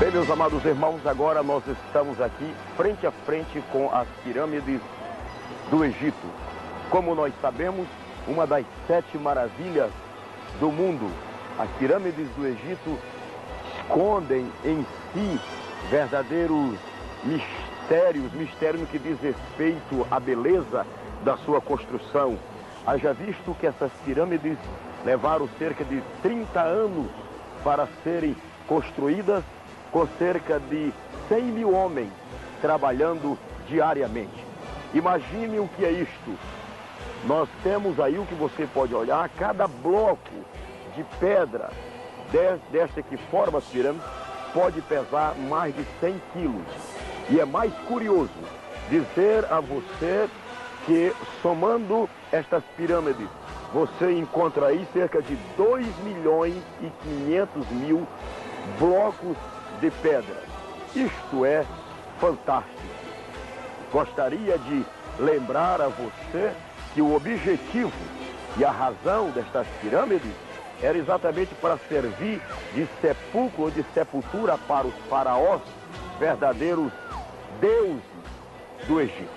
Bem, meus amados irmãos, agora nós estamos aqui frente a frente com as pirâmides do Egito. Como nós sabemos, uma das 7 maravilhas do mundo. As pirâmides do Egito escondem em si verdadeiros mistérios no que diz respeito à beleza da sua construção. Haja visto que essas pirâmides levaram cerca de 30 anos para serem construídas, com cerca de 100 mil homens trabalhando diariamente. Imagine o que é isto. Nós temos aí o que você pode olhar, cada bloco de pedra desta que forma as pirâmides pode pesar mais de 100 quilos. E é mais curioso dizer a você que, somando estas pirâmides, você encontra aí cerca de 2.500.000 blocos de pedra. Isto é fantástico. Gostaria de lembrar a você que o objetivo e a razão destas pirâmides era exatamente para servir de sepulcro ou de sepultura para os faraós, verdadeiros deuses do Egito.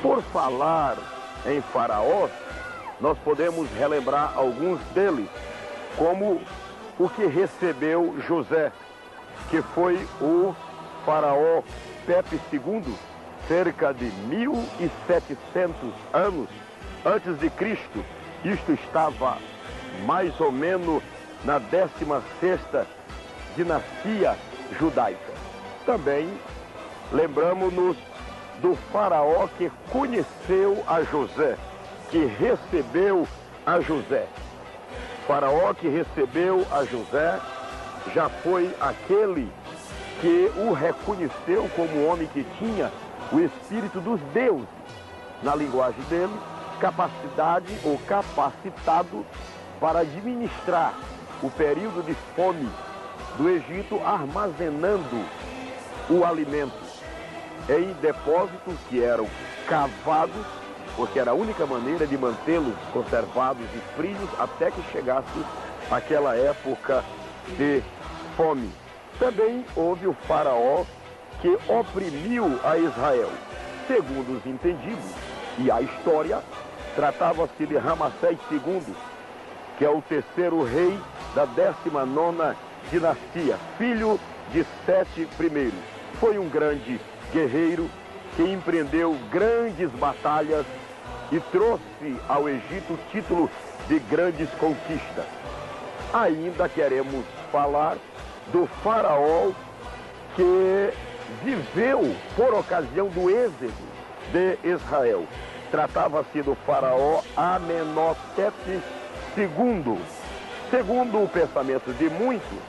Por falar em faraós, nós podemos relembrar alguns deles, como o que recebeu José, que foi o faraó Pepe II, cerca de 1.700 anos antes de Cristo. Isto estava mais ou menos na 16ª dinastia judaica. Também lembramos-nos do faraó que conheceu a José, que recebeu a José. O faraó que recebeu a José já foi aquele que o reconheceu como homem que tinha o espírito dos deuses, na linguagem dele, capacidade ou capacitado para administrar o período de fome do Egito, armazenando o alimento em depósitos que eram cavados, porque era a única maneira de mantê-los conservados e frios até que chegasse aquela época de fome. Também houve o faraó que oprimiu a Israel. Segundo os entendidos e a história, tratava-se de Ramsés II, que é o 3º rei da 19ª dinastia, filho de Sete I. Foi um grande guerreiro que empreendeu grandes batalhas e trouxe ao Egito o título de grandes conquistas. Ainda queremos falar do faraó que viveu por ocasião do êxodo de Israel. Tratava-se do faraó Amenhotep II. Segundo o pensamento de muitos,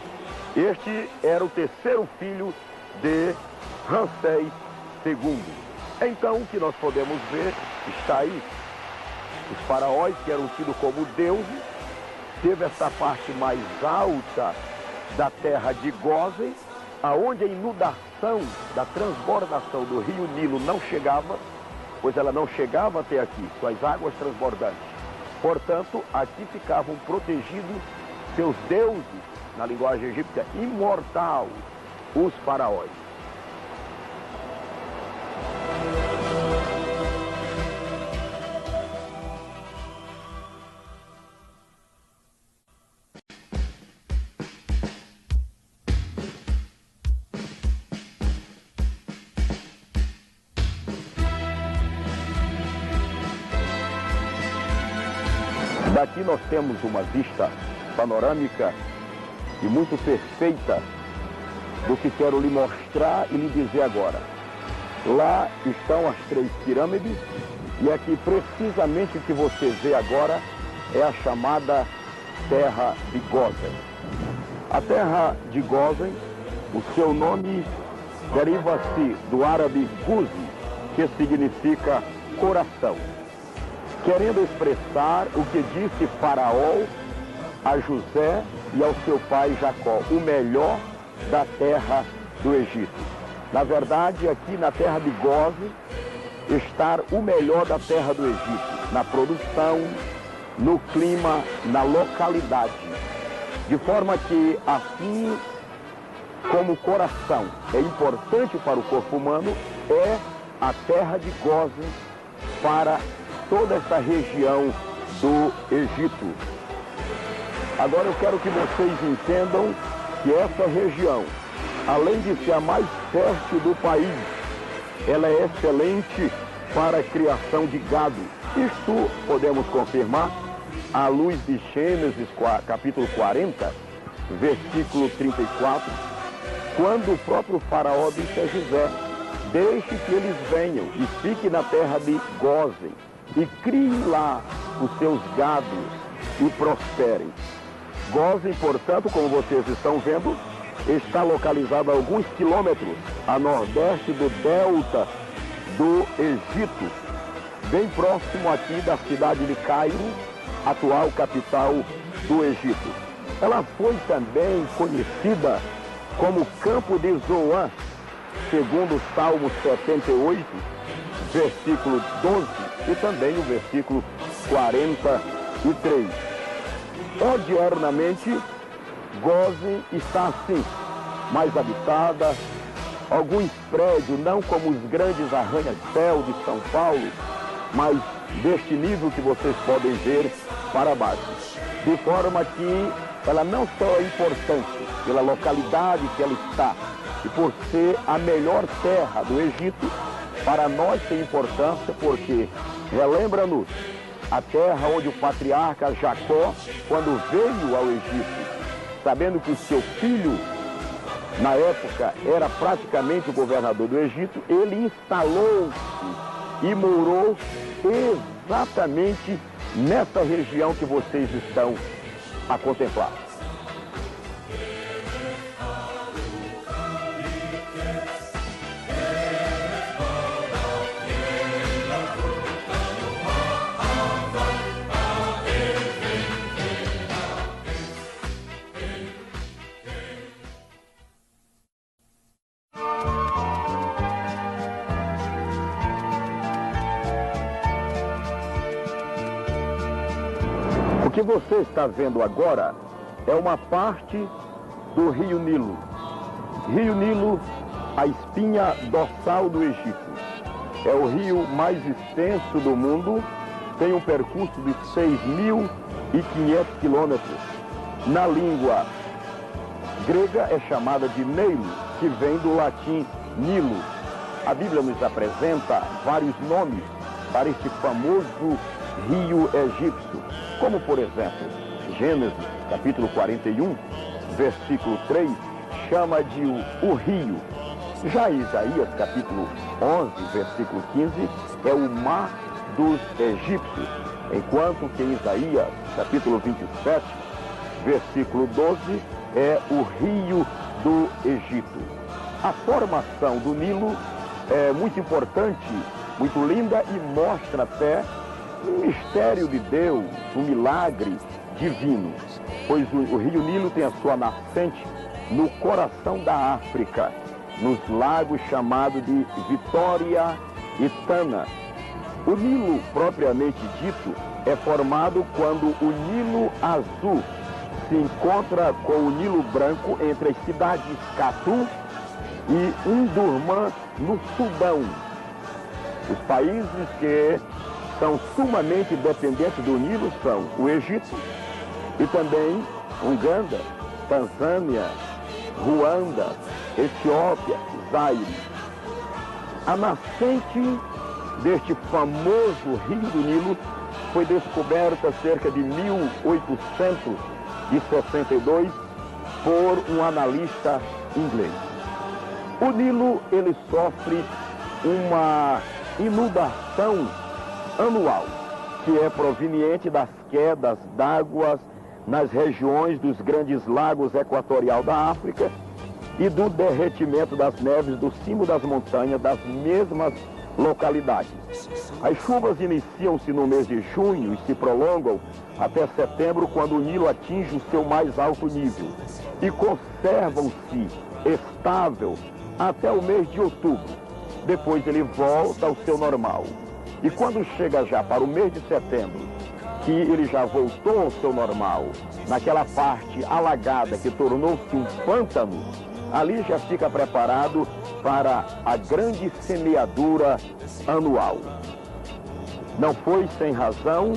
este era o 3º filho de Ramsés II. Então, o que nós podemos ver está aí. Os faraós, que eram tidos como deuses, teve essa parte mais alta da terra de Gósen, aonde a inundação da transbordação do rio Nilo não chegava, pois ela não chegava até aqui, suas águas transbordantes. Portanto, aqui ficavam protegidos seus deuses, na linguagem egípcia, imortal, os faraós. Daqui nós temos uma vista panorâmica e muito perfeita do que quero lhe mostrar e lhe dizer agora. Lá estão as 3 pirâmides e aqui precisamente o que você vê agora é a chamada Terra de Gósen. A Terra de Gósen, o seu nome deriva-se do árabe Guzi, que significa coração, querendo expressar o que disse Faraó a José e ao seu pai Jacó, o melhor da terra do Egito. Na verdade, aqui na terra de Gósen está o melhor da terra do Egito, na produção, no clima, na localidade. De forma que assim como coração é importante para o corpo humano, é a terra de Gósen para toda essa região do Egito. Agora eu quero que vocês entendam que essa região, além de ser a mais fértil do país, ela é excelente para a criação de gado. Isto podemos confirmar à luz de Gênesis, capítulo 40, versículo 34, quando o próprio faraó disse a José: deixe que eles venham e fiquem na terra de Gósen e criem lá os seus gados e prosperem. Gósen, portanto, como vocês estão vendo, está localizado a alguns quilômetros a nordeste do delta do Egito, bem próximo aqui da cidade de Cairo, atual capital do Egito. Ela foi também conhecida como Campo de Zoan, segundo o Salmo 78, versículo 12 e também o versículo 43. Odiernamente, Gósen está assim, mais habitada, alguns prédios, não como os grandes arranha-céu de São Paulo, mas deste nível que vocês podem ver para baixo. De forma que ela não só é importante pela localidade que ela está e por ser a melhor terra do Egito, para nós tem importância porque relembra-nos a terra onde o patriarca Jacó, quando veio ao Egito, sabendo que o seu filho, na época, era praticamente o governador do Egito, ele instalou-se e morou exatamente nessa região que vocês estão a contemplar. O que você está vendo agora é uma parte do Rio Nilo. Rio Nilo, a espinha dorsal do Egito. É o rio mais extenso do mundo, tem um percurso de 6.500 quilômetros. Na língua grega é chamada de Nilo, que vem do latim Nilo. A Bíblia nos apresenta vários nomes para este famoso rio egípcio, como por exemplo, Gênesis capítulo 41, versículo 3, chama de o rio. Já Isaías capítulo 11, versículo 15, é o mar dos egípcios, enquanto que em Isaías capítulo 27, versículo 12, é o rio do Egito. A formação do Nilo é muito importante, muito linda e mostra até um mistério de Deus, um milagre divino, pois o rio Nilo tem a sua nascente no coração da África, nos lagos chamados de Vitória e Tana. O Nilo, propriamente dito, é formado quando o Nilo Azul se encontra com o Nilo Branco entre as cidades Khartoum e Omdurmã, no Sudão. Os países que são sumamente dependentes do Nilo são o Egito e também Uganda, Tanzânia, Ruanda, Etiópia, Zaire. A nascente deste famoso rio do Nilo foi descoberta cerca de 1862 por um analista inglês. O Nilo, ele sofre uma inundação anual, que é proveniente das quedas d'água nas regiões dos grandes lagos equatorial da África e do derretimento das neves do cimo das montanhas das mesmas localidades. As chuvas iniciam-se no mês de junho e se prolongam até setembro, quando o Nilo atinge o seu mais alto nível, e conservam-se estável até o mês de outubro. Depois ele volta ao seu normal. E quando chega já para o mês de setembro, que ele já voltou ao seu normal, naquela parte alagada que tornou-se um pântano, ali já fica preparado para a grande semeadura anual. Não foi sem razão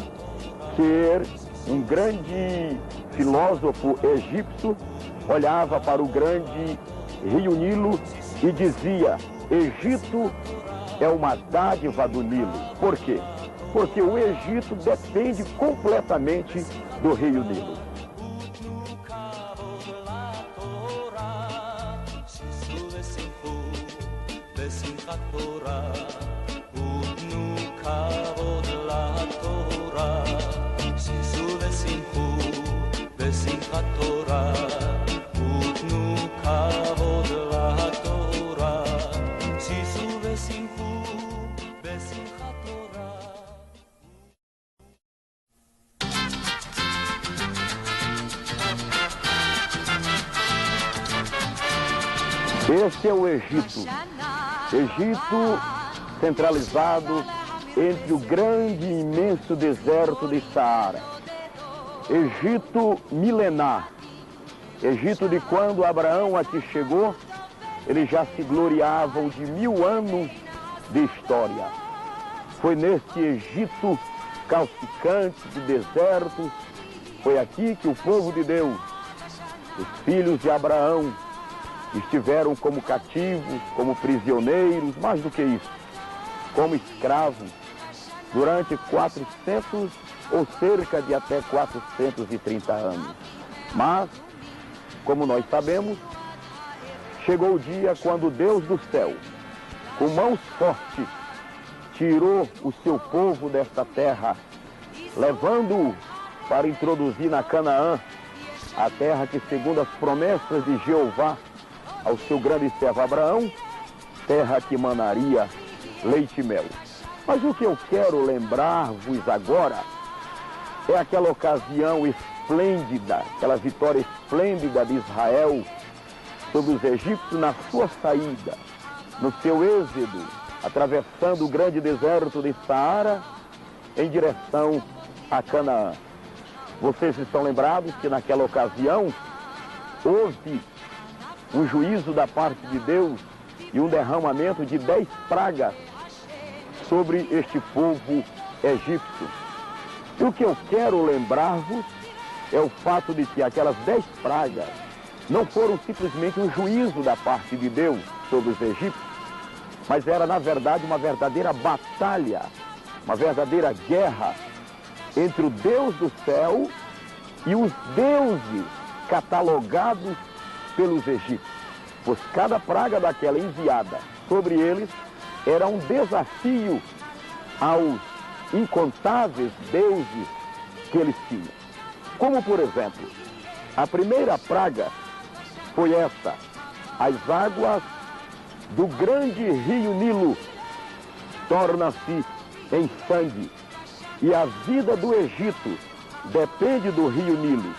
que um grande filósofo egípcio olhava para o grande rio Nilo e dizia: Egito é uma dádiva do Nilo. Por quê? Porque o Egito depende completamente do rio Nilo. Esse é o Egito. Egito centralizado entre o grande e imenso deserto de Saara. Egito milenar. Egito de quando Abraão aqui chegou, eles já se gloriavam de 1000 anos de história. Foi neste Egito calcicante de deserto, foi aqui que o povo de Deus, os filhos de Abraão, estiveram como cativos, como prisioneiros, mais do que isso, como escravos, durante 400 ou cerca de até 430 anos. Mas, como nós sabemos, chegou o dia quando Deus do céu, com mãos fortes, tirou o seu povo desta terra, levando-o para introduzir na Canaã, a terra que, segundo as promessas de Jeová, ao seu grande servo Abraão, terra que manaria leite e mel. Mas o que eu quero lembrar-vos agora é aquela ocasião esplêndida, aquela vitória esplêndida de Israel sobre os egípcios na sua saída, no seu êxodo, atravessando o grande deserto de Saara em direção a Canaã. Vocês estão lembrados que naquela ocasião houve um juízo da parte de Deus e um derramamento de 10 pragas sobre este povo egípcio. E o que eu quero lembrar-vos é o fato de que aquelas 10 pragas não foram simplesmente um juízo da parte de Deus sobre os egípcios, mas era, na verdade, uma verdadeira batalha, uma verdadeira guerra entre o Deus do céu e os deuses catalogados pelos egípcios, pois cada praga daquela enviada sobre eles era um desafio aos incontáveis deuses que eles tinham. Como, por exemplo, a primeira praga foi esta: as águas do grande rio Nilo tornam-se em sangue, e a vida do Egito depende do rio Nilo.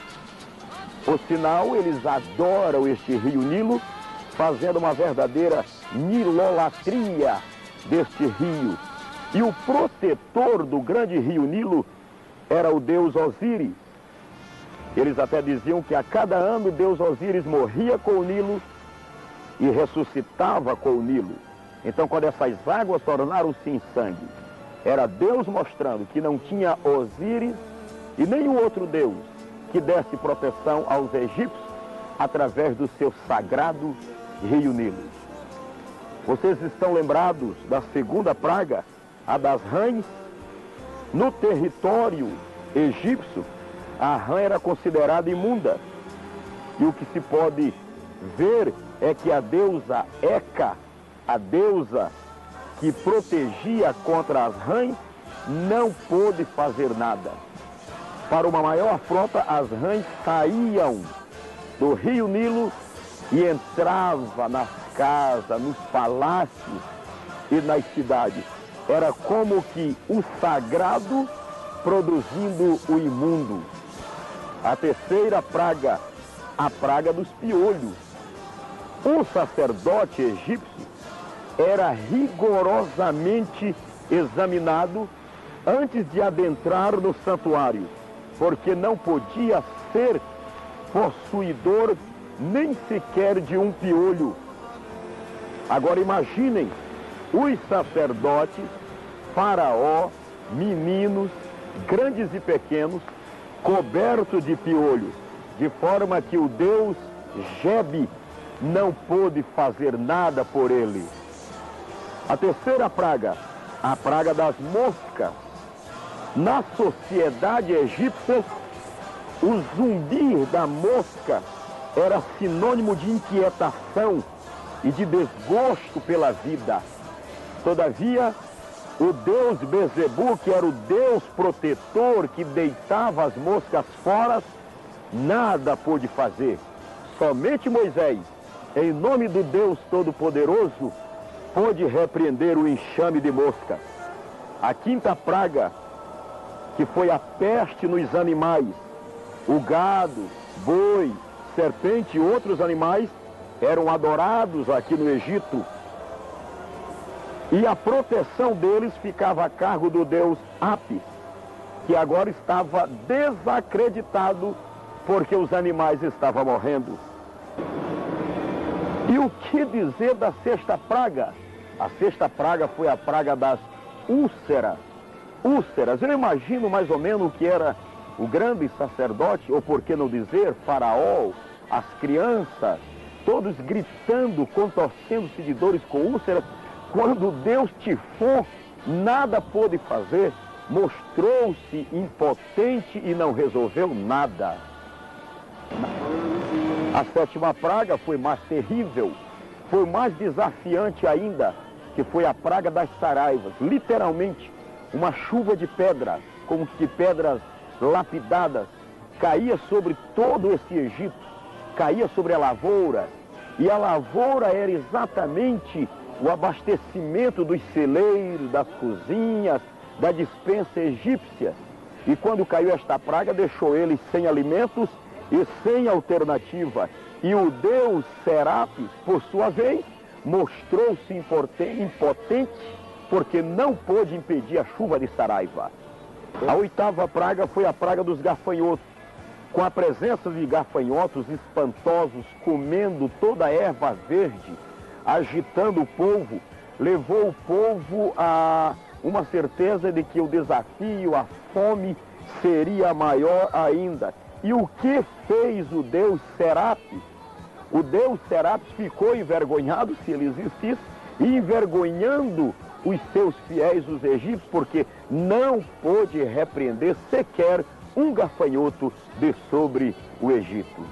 Por sinal, eles adoram este rio Nilo, fazendo uma verdadeira nilolatria deste rio. E o protetor do grande rio Nilo era o deus Osíris. Eles até diziam que a cada ano Deus Osíris morria com o Nilo e ressuscitava com o Nilo. Então, quando essas águas tornaram-se em sangue, era Deus mostrando que não tinha Osíris e nenhum outro deus que desse proteção aos egípcios através do seu sagrado rio Nilo. Vocês estão lembrados da segunda praga, a das rãs? No território egípcio, a rã era considerada imunda. E o que se pode ver é que a deusa Heca, a deusa que protegia contra as rãs, não pôde fazer nada. Para uma maior afronta, as rãs saíam do rio Nilo e entravam nas casas, nos palácios e nas cidades. Era como que o sagrado produzindo o imundo. A terceira praga, a praga dos piolhos. O sacerdote egípcio era rigorosamente examinado antes de adentrar no santuário, porque não podia ser possuidor nem sequer de um piolho. Agora imaginem os sacerdotes, Faraó, meninos, grandes e pequenos, cobertos de piolhos, de forma que o deus Gebe não pôde fazer nada por ele. A terceira praga, a praga das moscas. Na sociedade egípcia, o zumbir da mosca era sinônimo de inquietação e de desgosto pela vida. Todavia, o deus Bezebu, que era o deus protetor que deitava as moscas fora, nada pôde fazer. Somente Moisés, em nome do Deus Todo-Poderoso, pôde repreender o enxame de moscas. A quinta praga, que foi a peste nos animais, o gado, boi, serpente e outros animais eram adorados aqui no Egito. E a proteção deles ficava a cargo do deus Apis, que agora estava desacreditado porque os animais estavam morrendo. E o que dizer da sexta praga? A sexta praga foi a praga das úlceras. Úlceras, eu imagino mais ou menos o que era o grande sacerdote, ou por que não dizer, Faraó, as crianças, todos gritando, contorcendo-se de dores com úlceras. Quando Deus tifou, nada pôde fazer, mostrou-se impotente e não resolveu nada. A sétima praga foi mais terrível, foi mais desafiante ainda, que foi a praga das saraivas. Literalmente, uma chuva de pedras, como que pedras lapidadas, caía sobre todo esse Egito, caía sobre a lavoura, e a lavoura era exatamente o abastecimento dos celeiros, das cozinhas, da despensa egípcia. E quando caiu esta praga, deixou eles sem alimentos e sem alternativa. E o deus Serapis, por sua vez, mostrou-se impotente, porque não pôde impedir a chuva de saraiva. A oitava praga foi a praga dos gafanhotos. Com a presença de gafanhotos espantosos comendo toda a erva verde, agitando o povo, levou o povo a uma certeza de que o desafio, a fome, seria maior ainda. E o que fez o deus Serapis? O deus Serapis ficou envergonhado, se ele existisse, e envergonhando os seus fiéis, os egípcios, porque não pôde repreender sequer um gafanhoto de sobre o Egito.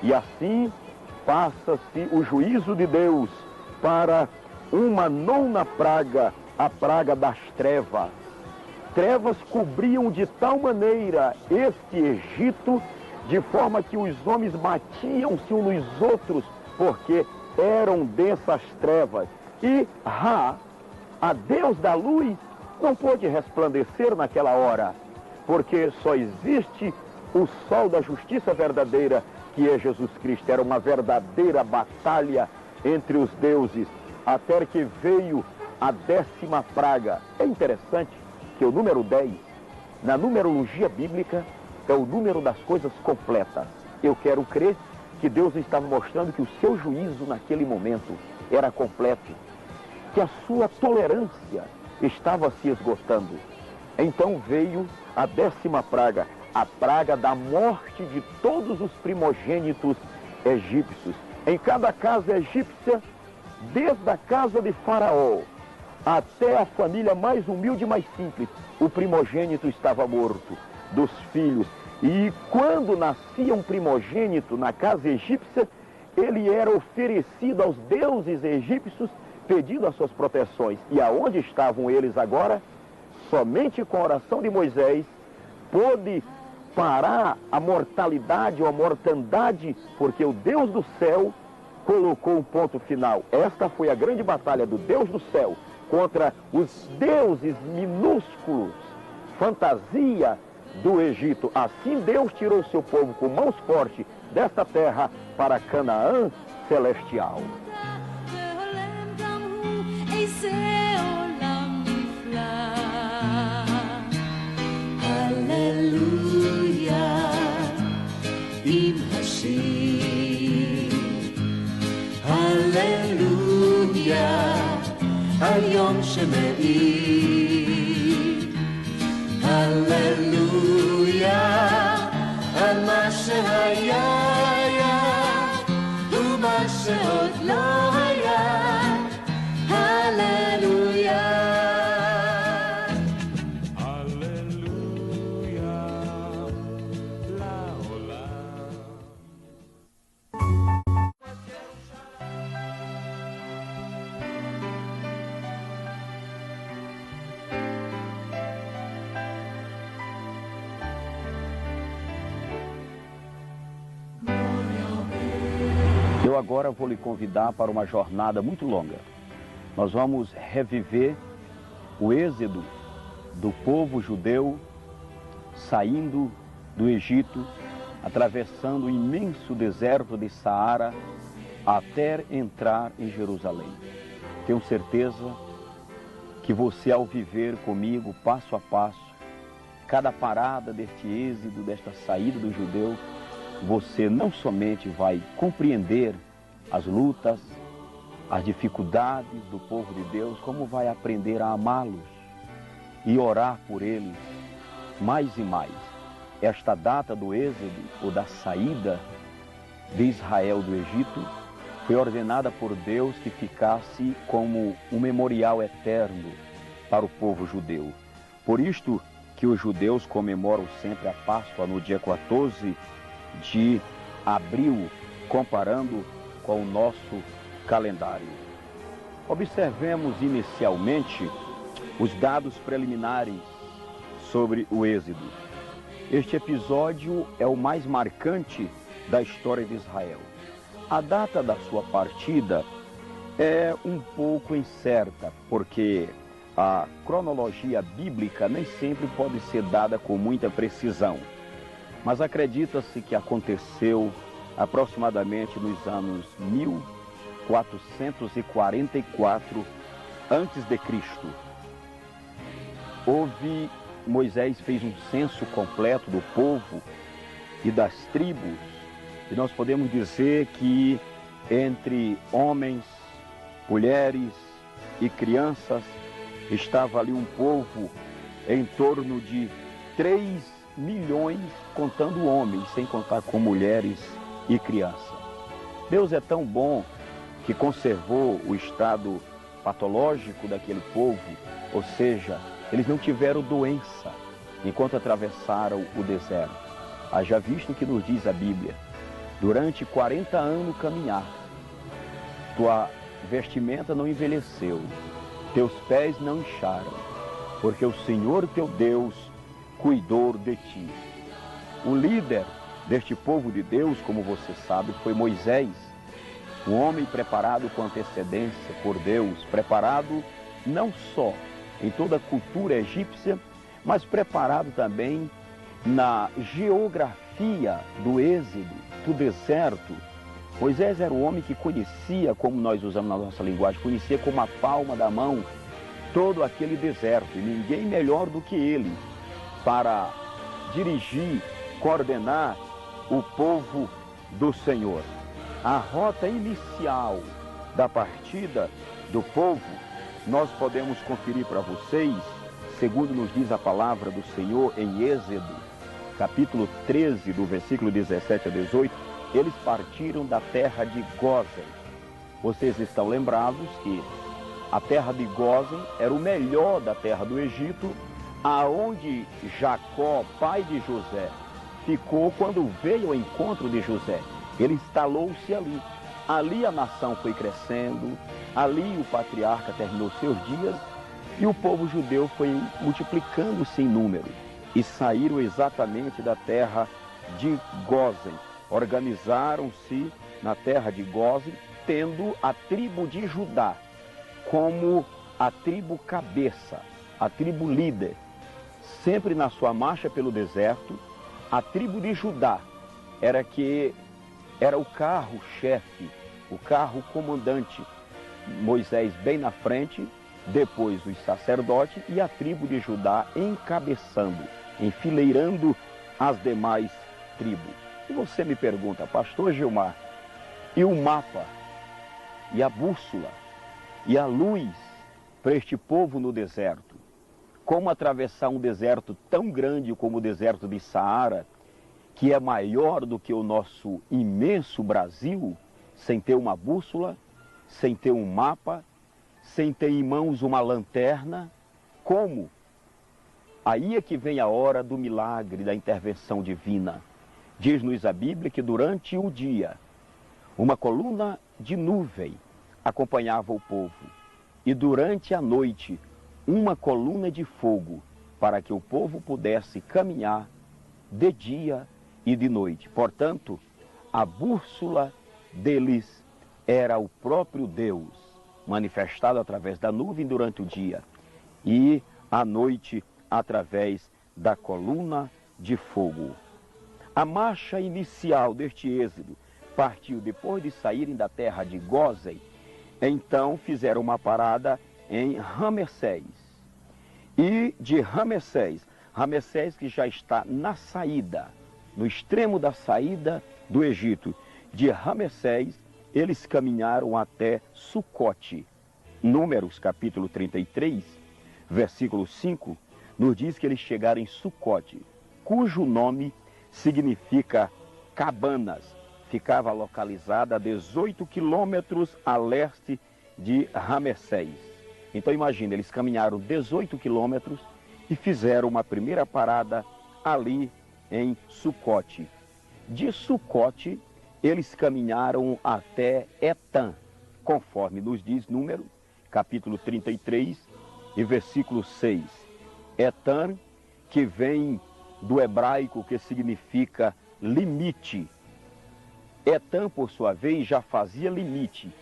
E assim passa-se o juízo de Deus para uma nona praga, a praga das trevas. Trevas cobriam de tal maneira este Egito, de forma que os homens batiam-se uns nos outros, porque eram densas trevas. E Ra, a deus da luz, não pôde resplandecer naquela hora, porque só existe o sol da justiça verdadeira, que é Jesus Cristo. Era uma verdadeira batalha entre os deuses, até que veio a 10ª praga. É interessante que o número 10, na numerologia bíblica, é o número das coisas completas. Eu quero crer que Deus estava mostrando que o seu juízo naquele momento era completo, que a sua tolerância estava se esgotando. Então veio a 10ª praga, a praga da morte de todos os primogênitos egípcios. Em cada casa egípcia, desde a casa de Faraó até a família mais humilde e mais simples, o primogênito estava morto, dos filhos. E quando nascia um primogênito na casa egípcia, ele era oferecido aos deuses egípcios, pedindo as suas proteções. E aonde estavam eles agora? Somente com a oração de Moisés pôde parar a mortalidade ou a mortandade, porque o Deus do céu colocou um ponto final. Esta foi a grande batalha do Deus do céu contra os deuses minúsculos, fantasia do Egito. Assim Deus tirou o seu povo com mãos fortes desta terra para Canaã celestial. Hallelujah, im Hashim. תשמעי, הללויה, על מה שהיה ומה שעוד לא היה, הללויה. הללויה לעולם. Eu agora vou lhe convidar para uma jornada muito longa. Nós vamos reviver o êxodo do povo judeu saindo do Egito, atravessando o imenso deserto de Saara até entrar em Jerusalém. Tenho certeza que você, ao viver comigo passo a passo, cada parada deste êxodo, desta saída do judeu, você não somente vai compreender as lutas, as dificuldades do povo de Deus, como vai aprender a amá-los e orar por eles mais e mais. Esta data do êxodo, ou da saída de Israel do Egito, foi ordenada por Deus que ficasse como um memorial eterno para o povo judeu. Por isto que os judeus comemoram sempre a Páscoa no dia 14 de abril, comparando com o nosso calendário. Observemos inicialmente os dados preliminares sobre o êxodo. Este episódio é o mais marcante da história de Israel. A data da sua partida é um pouco incerta, porque a cronologia bíblica nem sempre pode ser dada com muita precisão. Mas acredita-se que aconteceu aproximadamente nos anos 1444 a.C. Moisés fez um censo completo do povo e das tribos, e nós podemos dizer que entre homens, mulheres e crianças estava ali um povo em torno de 3 milhões, contando homens, sem contar com mulheres e crianças. Deus é tão bom que conservou o estado patológico daquele povo, ou seja, eles não tiveram doença enquanto atravessaram o deserto. Haja visto que nos diz a Bíblia: durante 40 anos caminhar, tua vestimenta não envelheceu, teus pés não incharam, porque o Senhor teu Deus cuidou de ti. O líder deste povo de Deus, como você sabe, foi Moisés, um homem preparado com antecedência por Deus, preparado não só em toda a cultura egípcia, mas preparado também na geografia do êxodo, do deserto. Moisés era o homem que conhecia, como nós usamos na nossa linguagem, conhecia como a palma da mão todo aquele deserto, e ninguém melhor do que ele para dirigir, coordenar o povo do Senhor. A rota inicial da partida do povo, nós podemos conferir para vocês, segundo nos diz a palavra do Senhor em Êxodo, capítulo 13, do versículo 17 a 18, eles partiram da terra de Gósen. Vocês estão lembrados que a terra de Gósen era o melhor da terra do Egito, aonde Jacó, pai de José, ficou quando veio ao encontro de José. Ele instalou-se ali. Ali a nação foi crescendo, ali o patriarca terminou seus dias e o povo judeu foi multiplicando-se em número. E saíram exatamente da terra de Gósen. Organizaram-se na terra de Gósen, tendo a tribo de Judá como a tribo cabeça, a tribo líder. Sempre na sua marcha pelo deserto, a tribo de Judá era o carro-chefe, o carro comandante. Moisés bem na frente, depois os sacerdotes e a tribo de Judá encabeçando, enfileirando as demais tribos. E você me pergunta, pastor Gilmar, e o mapa, e a bússola, e a luz para este povo no deserto. Como atravessar um deserto tão grande como o deserto de Saara, que é maior do que o nosso imenso Brasil, sem ter uma bússola, sem ter um mapa, sem ter em mãos uma lanterna? Como? Aí é que vem a hora do milagre, da intervenção divina. Diz-nos a Bíblia que durante o dia, uma coluna de nuvem acompanhava o povo, e durante a noite, uma coluna de fogo, para que o povo pudesse caminhar de dia e de noite. Portanto, a bússola deles era o próprio Deus, manifestado através da nuvem durante o dia, e à noite através da coluna de fogo. A marcha inicial deste êxodo partiu depois de saírem da terra de Gósen. Então fizeram uma parada em Ramessés. E de Ramessés, Ramessés que já está na saída, no extremo da saída do Egito, de Ramessés eles caminharam até Sucote. Números capítulo 33, versículo 5, nos diz que eles chegaram em Sucote, cujo nome significa cabanas. Ficava localizada a 18 quilômetros a leste de Ramessés. Então imagina, eles caminharam 18 quilômetros e fizeram uma primeira parada ali em Sucote. De Sucote, eles caminharam até Etã, conforme nos diz Número, capítulo 33 e versículo 6. Etã, que vem do hebraico que significa limite. Etã, por sua vez, já fazia limite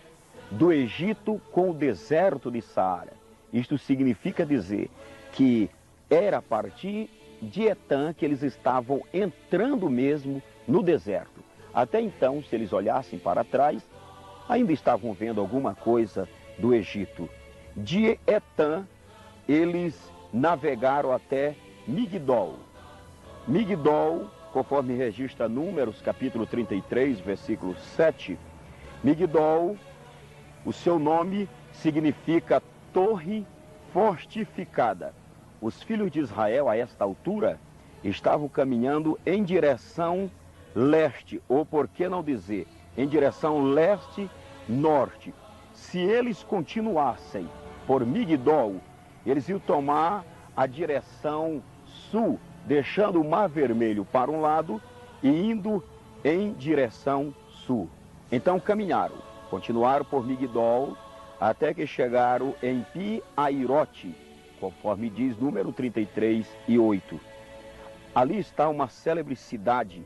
do Egito com o deserto de Saara. Isto significa dizer que era a partir de Etã que eles estavam entrando mesmo no deserto. Até então, se eles olhassem para trás, ainda estavam vendo alguma coisa do Egito. De Etã, eles navegaram até Migdol. Migdol, conforme registra Números, capítulo 33, versículo 7, Migdol, o seu nome significa torre fortificada. Os filhos de Israel, a esta altura, estavam caminhando em direção leste, ou por que não dizer, em direção leste-norte. Se eles continuassem por Migdol, eles iam tomar a direção sul, deixando o Mar Vermelho para um lado e indo em direção sul. Então caminharam, continuaram por Migdol, até que chegaram em Pi-Airote, conforme diz Número 33 e 8. Ali está uma célebre cidade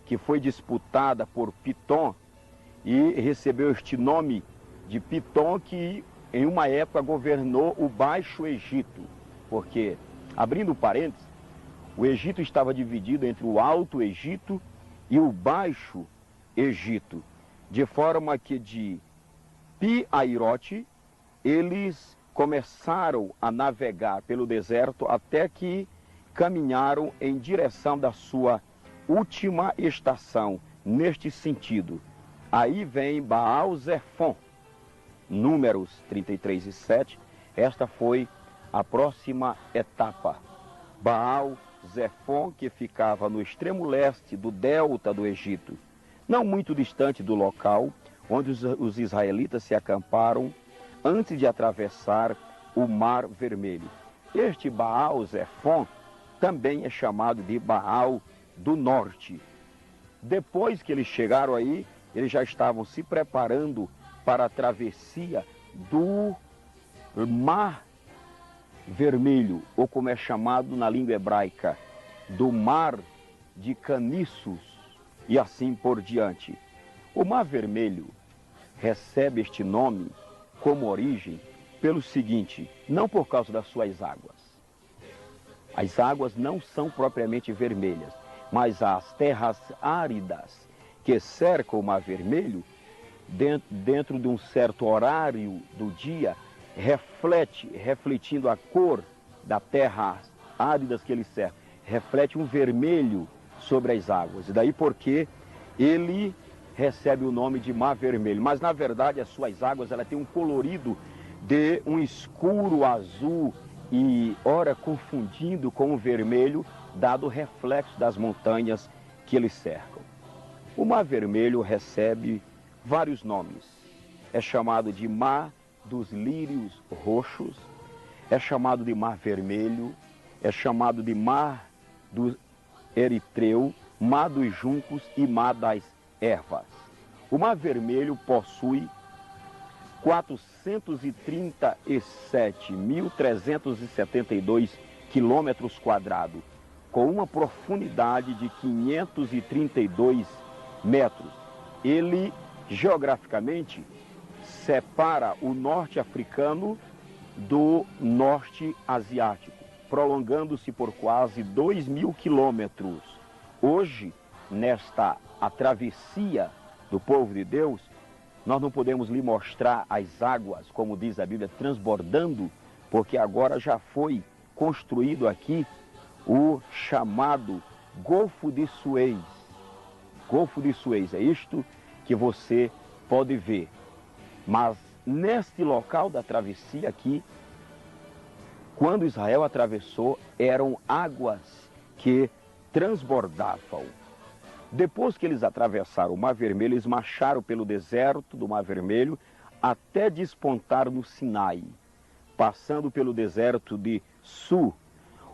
que foi disputada por Pitom e recebeu este nome de Pitom, que em uma época governou o Baixo Egito, porque, abrindo parênteses, o Egito estava dividido entre o Alto Egito e o Baixo Egito, de forma que de Pi-Airote eles começaram a navegar pelo deserto até que caminharam em direção da sua última estação, neste sentido. Aí vem Baal-Zefon, Números 33 e 7, esta foi a próxima etapa. Baal-Zefon, que ficava no extremo leste do delta do Egito, não muito distante do local onde os israelitas se acamparam antes de atravessar o Mar Vermelho. Este Baal-Zefon também é chamado de Baal do Norte. Depois que eles chegaram aí, eles já estavam se preparando para a travessia do Mar Vermelho, ou como é chamado na língua hebraica, do Mar de Caniços, e assim por diante. O Mar Vermelho recebe este nome como origem pelo seguinte, não por causa das suas águas. As águas não são propriamente vermelhas, mas as terras áridas que cercam o Mar Vermelho, dentro de um certo horário do dia, refletindo a cor da terra áridas que ele cerca, reflete um vermelho sobre as águas. E daí porque ele recebe o nome de Mar Vermelho. Mas na verdade as suas águas ela tem um colorido de um escuro azul e, ora, confundindo com o vermelho, dado o reflexo das montanhas que eles cercam. O Mar Vermelho recebe vários nomes. É chamado de Mar dos Lírios Roxos, é chamado de Mar Vermelho, é chamado de Mar do Eritreu, Mar dos Juncos e Mar das Ervas. O Mar Vermelho possui 437.372 quilômetros quadrados, com uma profundidade de 532 metros. Ele, geograficamente, separa o norte africano do norte asiático, prolongando-se por quase 2.000 quilômetros. Hoje, nesta travessia do povo de Deus, nós não podemos lhe mostrar as águas, como diz a Bíblia, transbordando, porque agora já foi construído aqui o chamado Golfo de Suez. Golfo de Suez, é isto que você pode ver. Mas neste local da travessia aqui, quando Israel atravessou, eram águas que transbordavam. Depois que eles atravessaram o Mar Vermelho, eles marcharam pelo deserto do Mar Vermelho até despontar no Sinai, passando pelo deserto de Su.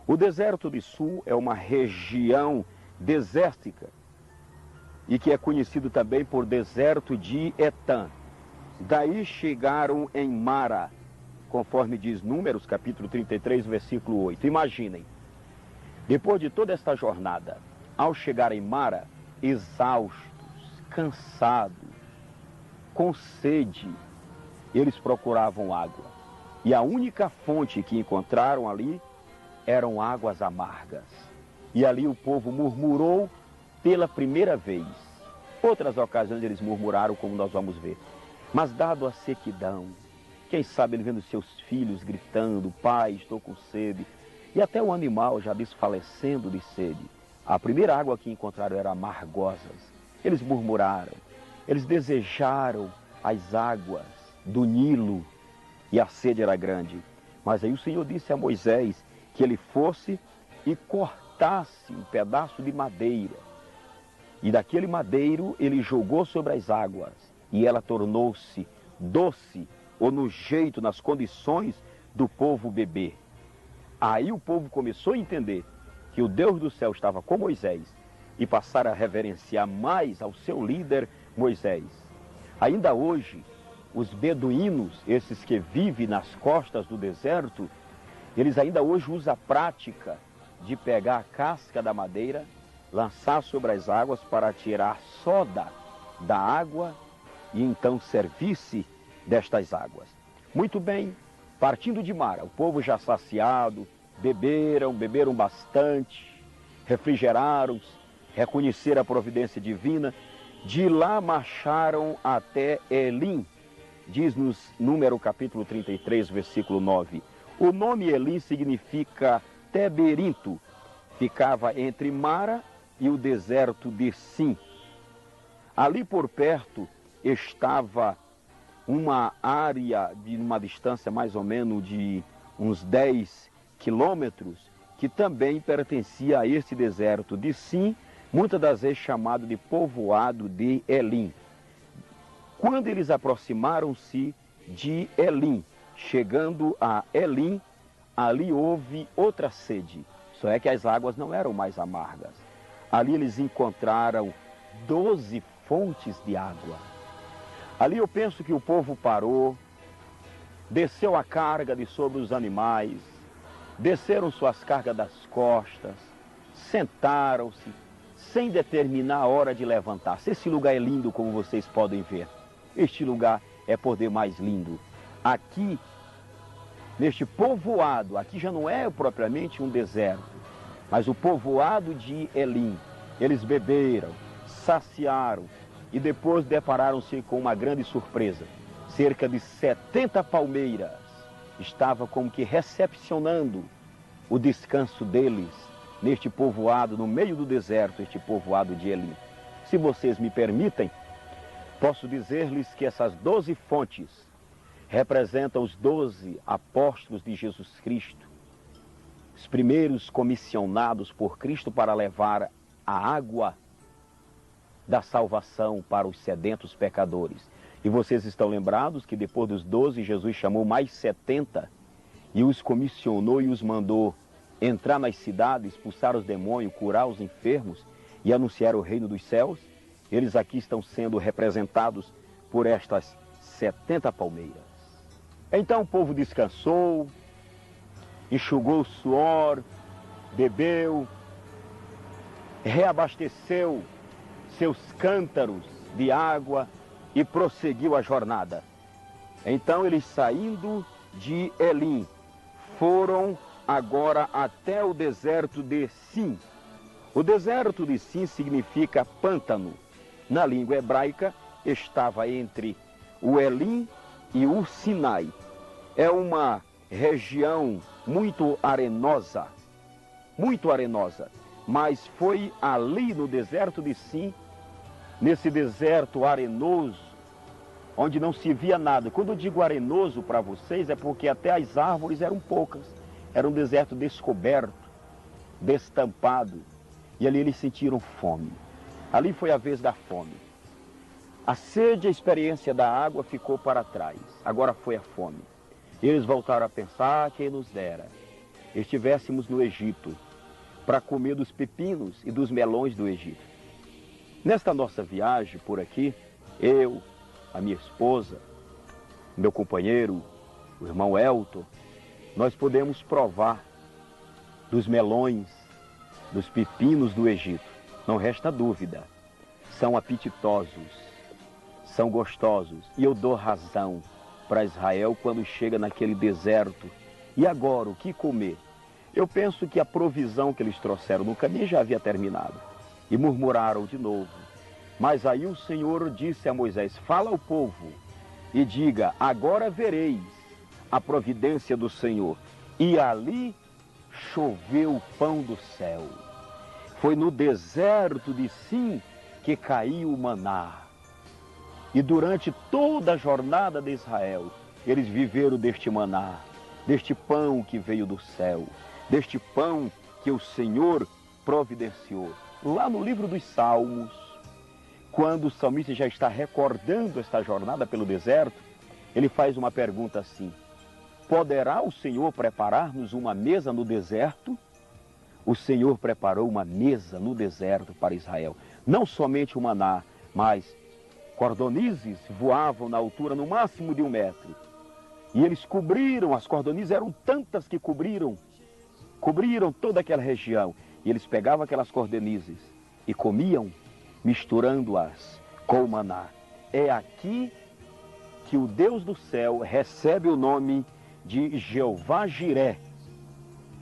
O deserto de Su é uma região desértica e que é conhecido também por deserto de Etã. Daí chegaram em Mara, conforme diz Números, capítulo 33, versículo 8. Imaginem, depois de toda esta jornada, ao chegar em Mara, exaustos, cansados, com sede, eles procuravam água. E a única fonte que encontraram ali eram águas amargas. E ali o povo murmurou pela primeira vez. Outras ocasiões eles murmuraram, como nós vamos ver. Mas dado a sequidão, quem sabe ele vendo seus filhos gritando, pai, estou com sede, e até o animal já desfalecendo de sede, a primeira água que encontraram era amargosas. Eles murmuraram, eles desejaram as águas do Nilo e a sede era grande. Mas aí o Senhor disse a Moisés que ele fosse e cortasse um pedaço de madeira. E daquele madeiro ele jogou sobre as águas e ela tornou-se doce, ou no jeito, nas condições do povo beber. Aí o povo começou a entender que o Deus do céu estava com Moisés e passaram a reverenciar mais ao seu líder Moisés. Ainda hoje, os beduínos, esses que vivem nas costas do deserto, eles ainda hoje usam a prática de pegar a casca da madeira, lançar sobre as águas para tirar soda da água e então servir-se destas águas. Muito bem, partindo de Mara, o povo já saciado, beberam bastante, refrigeraram-se, reconheceram a providência divina. De lá marcharam até Elim, diz-nos Número capítulo 33, versículo 9. O nome Elim significa Teberinto, ficava entre Mara e o deserto de Sim. Ali por perto estava uma área de uma distância mais ou menos de uns 10 quilômetros, que também pertencia a este deserto de Sim, muitas das vezes chamado de povoado de Elim. Quando eles aproximaram-se de Elim, chegando a Elim, ali houve outra sede, só é que as águas não eram mais amargas. Ali eles encontraram 12 fontes de água. Ali eu penso que o povo parou, desceu a carga de sobre os animais, desceram suas cargas das costas, sentaram-se, sem determinar a hora de levantar-se. Esse lugar é lindo, como vocês podem ver. Este lugar é por demais lindo. Aqui, neste povoado, aqui já não é propriamente um deserto, mas o povoado de Elim, eles beberam, saciaram e depois depararam-se com uma grande surpresa. Cerca de 70 palmeiras estavam como que recepcionando o descanso deles neste povoado, no meio do deserto, este povoado de Elim. Se vocês me permitem, posso dizer-lhes que essas 12 fontes representam os 12 apóstolos de Jesus Cristo, os primeiros comissionados por Cristo para levar a água da salvação para os sedentos pecadores. E vocês estão lembrados que depois dos 12, Jesus chamou mais 70 e os comissionou e os mandou entrar nas cidades, expulsar os demônios, curar os enfermos e anunciar o reino dos céus. Eles aqui estão sendo representados por estas 70 palmeiras. Então o povo descansou, enxugou o suor, bebeu, reabasteceu seus cântaros de água e prosseguiu a jornada. Então eles, saindo de Elim, foram agora até o deserto de Sim. O deserto de Sim significa pântano. Na língua hebraica, estava entre o Elim e o Sinai. É uma região muito arenosa, mas foi ali no deserto de Sim, nesse deserto arenoso, onde não se via nada. Quando eu digo arenoso para vocês, é porque até as árvores eram poucas. Era um deserto descoberto, destampado, e ali eles sentiram fome. Ali foi a vez da fome. A sede, a experiência da água ficou para trás. Agora foi a fome. Eles voltaram a pensar: quem nos dera estivéssemos no Egito para comer dos pepinos e dos melões do Egito. Nesta nossa viagem por aqui, eu, a minha esposa, meu companheiro, o irmão Elton, nós podemos provar dos melões, dos pepinos do Egito. Não resta dúvida, são apetitosos, são gostosos. E eu dou razão para Israel quando chega naquele deserto. E agora, o que comer? Eu penso que a provisão que eles trouxeram no caminho já havia terminado. E murmuraram de novo. Mas aí o Senhor disse a Moisés: fala ao povo e diga: agora vereis a providência do Senhor. E ali choveu o pão do céu. Foi no deserto de Sim que caiu o maná. E durante toda a jornada de Israel, eles viveram deste maná, deste pão que veio do céu, deste pão que o Senhor providenciou. Lá no livro dos Salmos, quando o salmista já está recordando esta jornada pelo deserto, ele faz uma pergunta assim: poderá o Senhor preparar-nos uma mesa no deserto? O Senhor preparou uma mesa no deserto para Israel. Não somente o maná, mas cordonizes voavam na altura no máximo de 1 metro. E eles cobriram, as cordonizes eram tantas que cobriram toda aquela região. E eles pegavam aquelas cordonizes e comiam, misturando-as com o maná. É aqui que o Deus do céu recebe o nome de Jeová Jiré.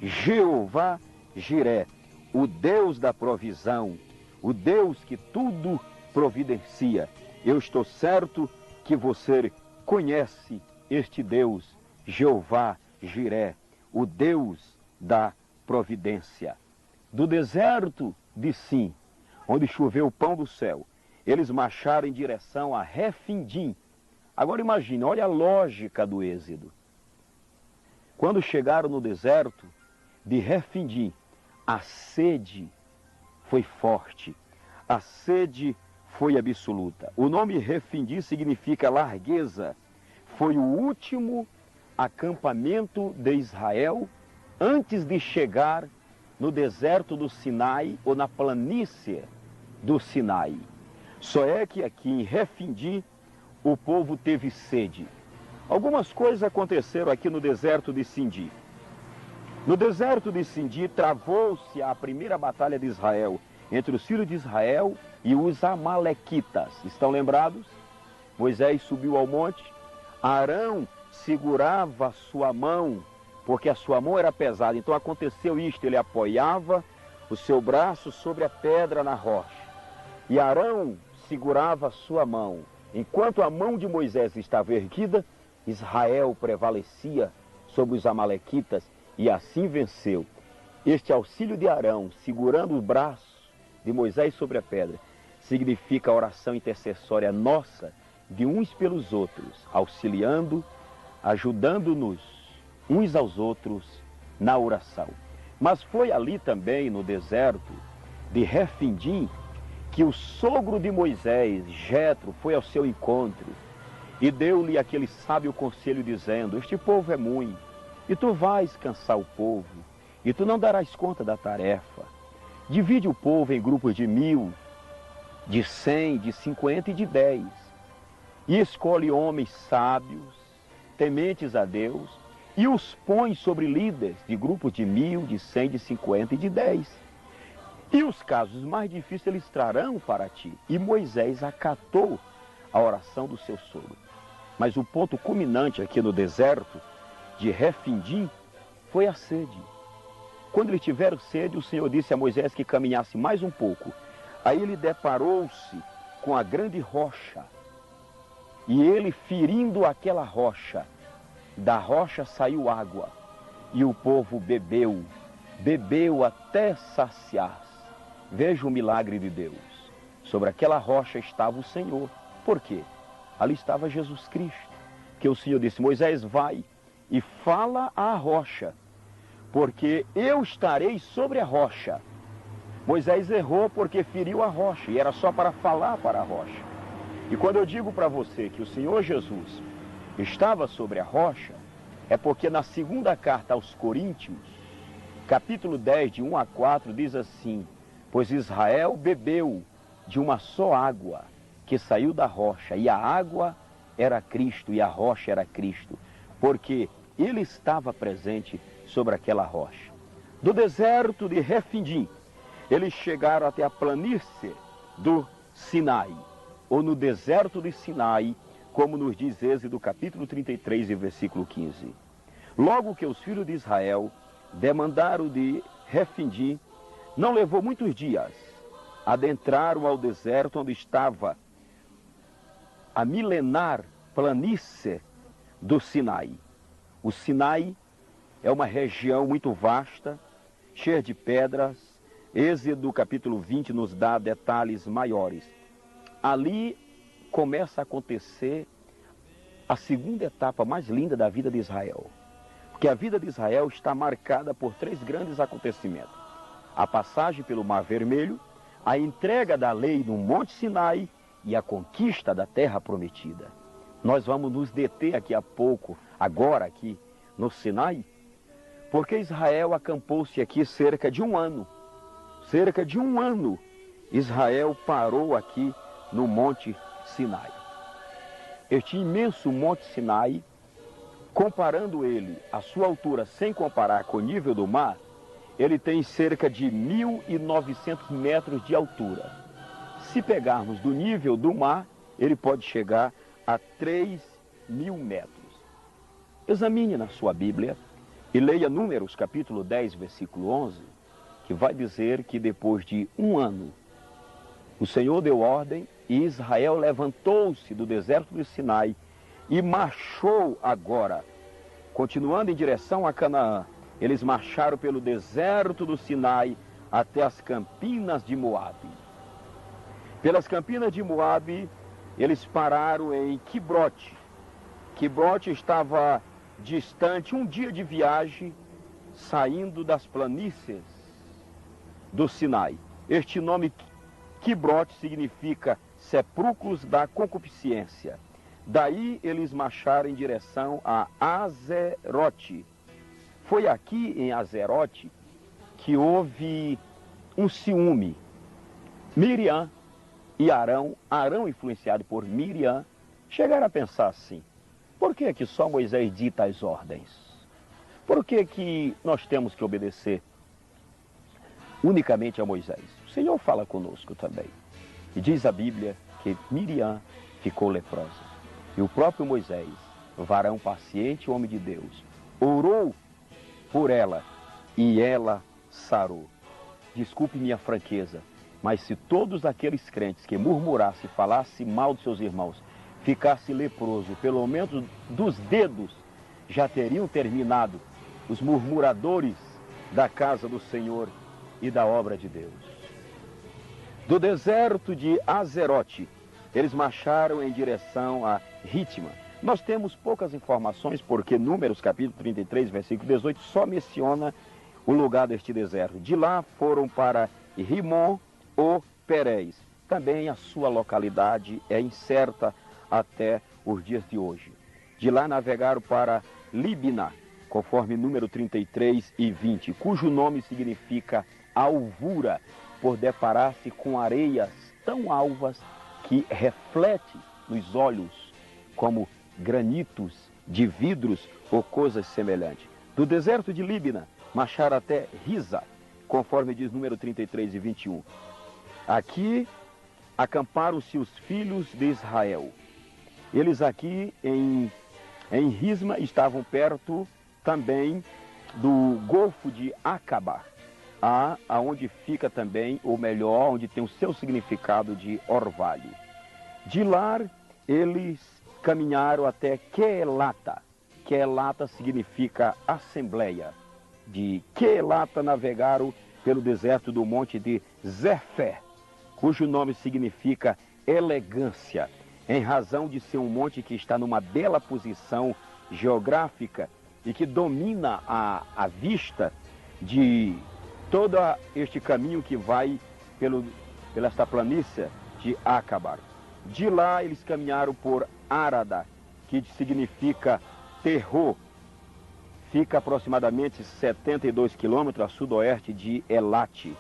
Jeová Jiré, o Deus da provisão, o Deus que tudo providencia. Eu estou certo que você conhece este Deus, Jeová Jiré, o Deus da providência. Do deserto de Sim, onde choveu o pão do céu, eles marcharam em direção a Refidim. Agora imagine, olha a lógica do êxodo. Quando chegaram no deserto de Refidim, a sede foi forte, a sede foi absoluta. O nome Refidim significa largueza. Foi o último acampamento de Israel antes de chegar no deserto do Sinai ou na planície do Sinai. Só é que aqui em Refidim o povo teve sede. Algumas coisas aconteceram aqui no deserto de Sindi. No deserto de Sindi travou-se a primeira batalha de Israel entre os filhos de Israel e os amalequitas. Estão lembrados? Moisés subiu ao monte, Arão segurava a sua mão, porque a sua mão era pesada. Então aconteceu isto, ele apoiava o seu braço sobre a pedra na rocha. E Arão segurava a sua mão. Enquanto a mão de Moisés estava erguida, Israel prevalecia sobre os amalequitas e assim venceu. Este auxílio de Arão, segurando o braço de Moisés sobre a pedra, significa a oração intercessória nossa de uns pelos outros, auxiliando ajudando-nos uns aos outros na oração. Mas foi ali também, no deserto de Refidim, que o sogro de Moisés, Jetro, foi ao seu encontro e deu-lhe aquele sábio conselho, dizendo: este povo é muito, e tu vais cansar o povo, e tu não darás conta da tarefa. Divide o povo em grupos de 1000, de 100, de 50 e de 10, e escolhe homens sábios, tementes a Deus, e os põe sobre líderes de grupos de 1000, de 100, de 50 e de 10. E os casos mais difíceis eles trarão para ti. E Moisés acatou a oração do seu sogro. Mas o ponto culminante aqui no deserto de Refidim foi a sede. Quando eles tiveram sede, o Senhor disse a Moisés que caminhasse mais um pouco. Aí ele deparou-se com a grande rocha. E ele, ferindo aquela rocha, da rocha saiu água. E o povo bebeu, bebeu até saciar-se. Veja o milagre de Deus. Sobre aquela rocha estava o Senhor. Por quê? Ali estava Jesus Cristo. Que o Senhor disse: Moisés, vai e fala à rocha, porque eu estarei sobre a rocha. Moisés errou porque feriu a rocha, e era só para falar para a rocha. E quando eu digo para você que o Senhor Jesus estava sobre a rocha, é porque na segunda carta aos Coríntios, capítulo 10, de 1 a 4, diz assim: pois Israel bebeu de uma só água que saiu da rocha, e a água era Cristo, e a rocha era Cristo, porque ele estava presente sobre aquela rocha. Do deserto de Refidim, eles chegaram até a planície do Sinai, ou no deserto de Sinai, como nos diz Êxodo capítulo 33 e versículo 15. Logo que os filhos de Israel demandaram de Refidim, não levou muitos dias, adentraram ao deserto onde estava a milenar planície do Sinai. O Sinai é uma região muito vasta, cheia de pedras. Êxodo capítulo 20 nos dá detalhes maiores. Ali começa a acontecer a segunda etapa mais linda da vida de Israel. Porque a vida de Israel está marcada por 3 grandes acontecimentos: a passagem pelo Mar Vermelho, a entrega da lei no Monte Sinai e a conquista da terra prometida. Nós vamos nos deter aqui a pouco, agora aqui no Sinai, porque Israel acampou-se aqui cerca de 1 ano. Cerca de 1 ano, Israel parou aqui no Monte Sinai. Este imenso Monte Sinai, comparando ele, a sua altura, sem comparar com o nível do mar, ele tem cerca de 1.900 metros de altura. Se pegarmos do nível do mar, ele pode chegar a 3.000 metros. Examine na sua Bíblia e leia Números capítulo 10, versículo 11, que vai dizer que depois de 1 ano, o Senhor deu ordem e Israel levantou-se do deserto do Sinai e marchou agora, continuando em direção a Canaã. Eles marcharam pelo deserto do Sinai até as campinas de Moabe. Pelas campinas de Moabe, eles pararam em Quibrote. Quibrote estava distante 1 dia de viagem, saindo das planícies do Sinai. Este nome Quibrote significa sepulcros da concupiscência. Daí eles marcharam em direção a Azerote. Foi aqui em Azerote que houve um ciúme. Miriam e Arão, influenciado por Miriam, chegaram a pensar assim: por que que só Moisés dita as ordens? Por que que nós temos que obedecer unicamente a Moisés? O Senhor fala conosco também. E diz a Bíblia que Miriam ficou leprosa. E o próprio Moisés, varão paciente, homem de Deus, orou por ela e ela sarou. Desculpe minha franqueza, mas se todos aqueles crentes que murmurassem, falassem mal dos seus irmãos, ficasse leproso, pelo menos dos dedos, já teriam terminado os murmuradores da casa do Senhor e da obra de Deus. Do deserto de Azerote, eles marcharam em direção a Ritma. Nós temos poucas informações porque Números capítulo 33, versículo 18, só menciona o lugar deste deserto. De lá foram para Rimon ou Pérez. Também a sua localidade é incerta até os dias de hoje. De lá navegaram para Líbina, conforme Número 33 e 20, cujo nome significa alvura, por deparar-se com areias tão alvas que reflete nos olhos como granitos de vidros ou coisas semelhantes. Do deserto de Líbina, marcharam até Risa, conforme diz Número 33 e 21. Aqui acamparam-se os filhos de Israel. Eles aqui em Risma estavam perto também do Golfo de Acaba, aonde fica também, ou melhor, onde tem o seu significado de orvalho. De lá eles caminharam até Quelata. Quelata significa assembleia. De Quelata navegaram pelo deserto do monte de Zefé, cujo nome significa elegância, em razão de ser um monte que está numa bela posição geográfica e que domina a vista de todo este caminho que vai pela esta planície de Acabar. De lá eles caminharam por Arada, que significa terror. Fica aproximadamente 72 quilômetros a sudoeste de Elate.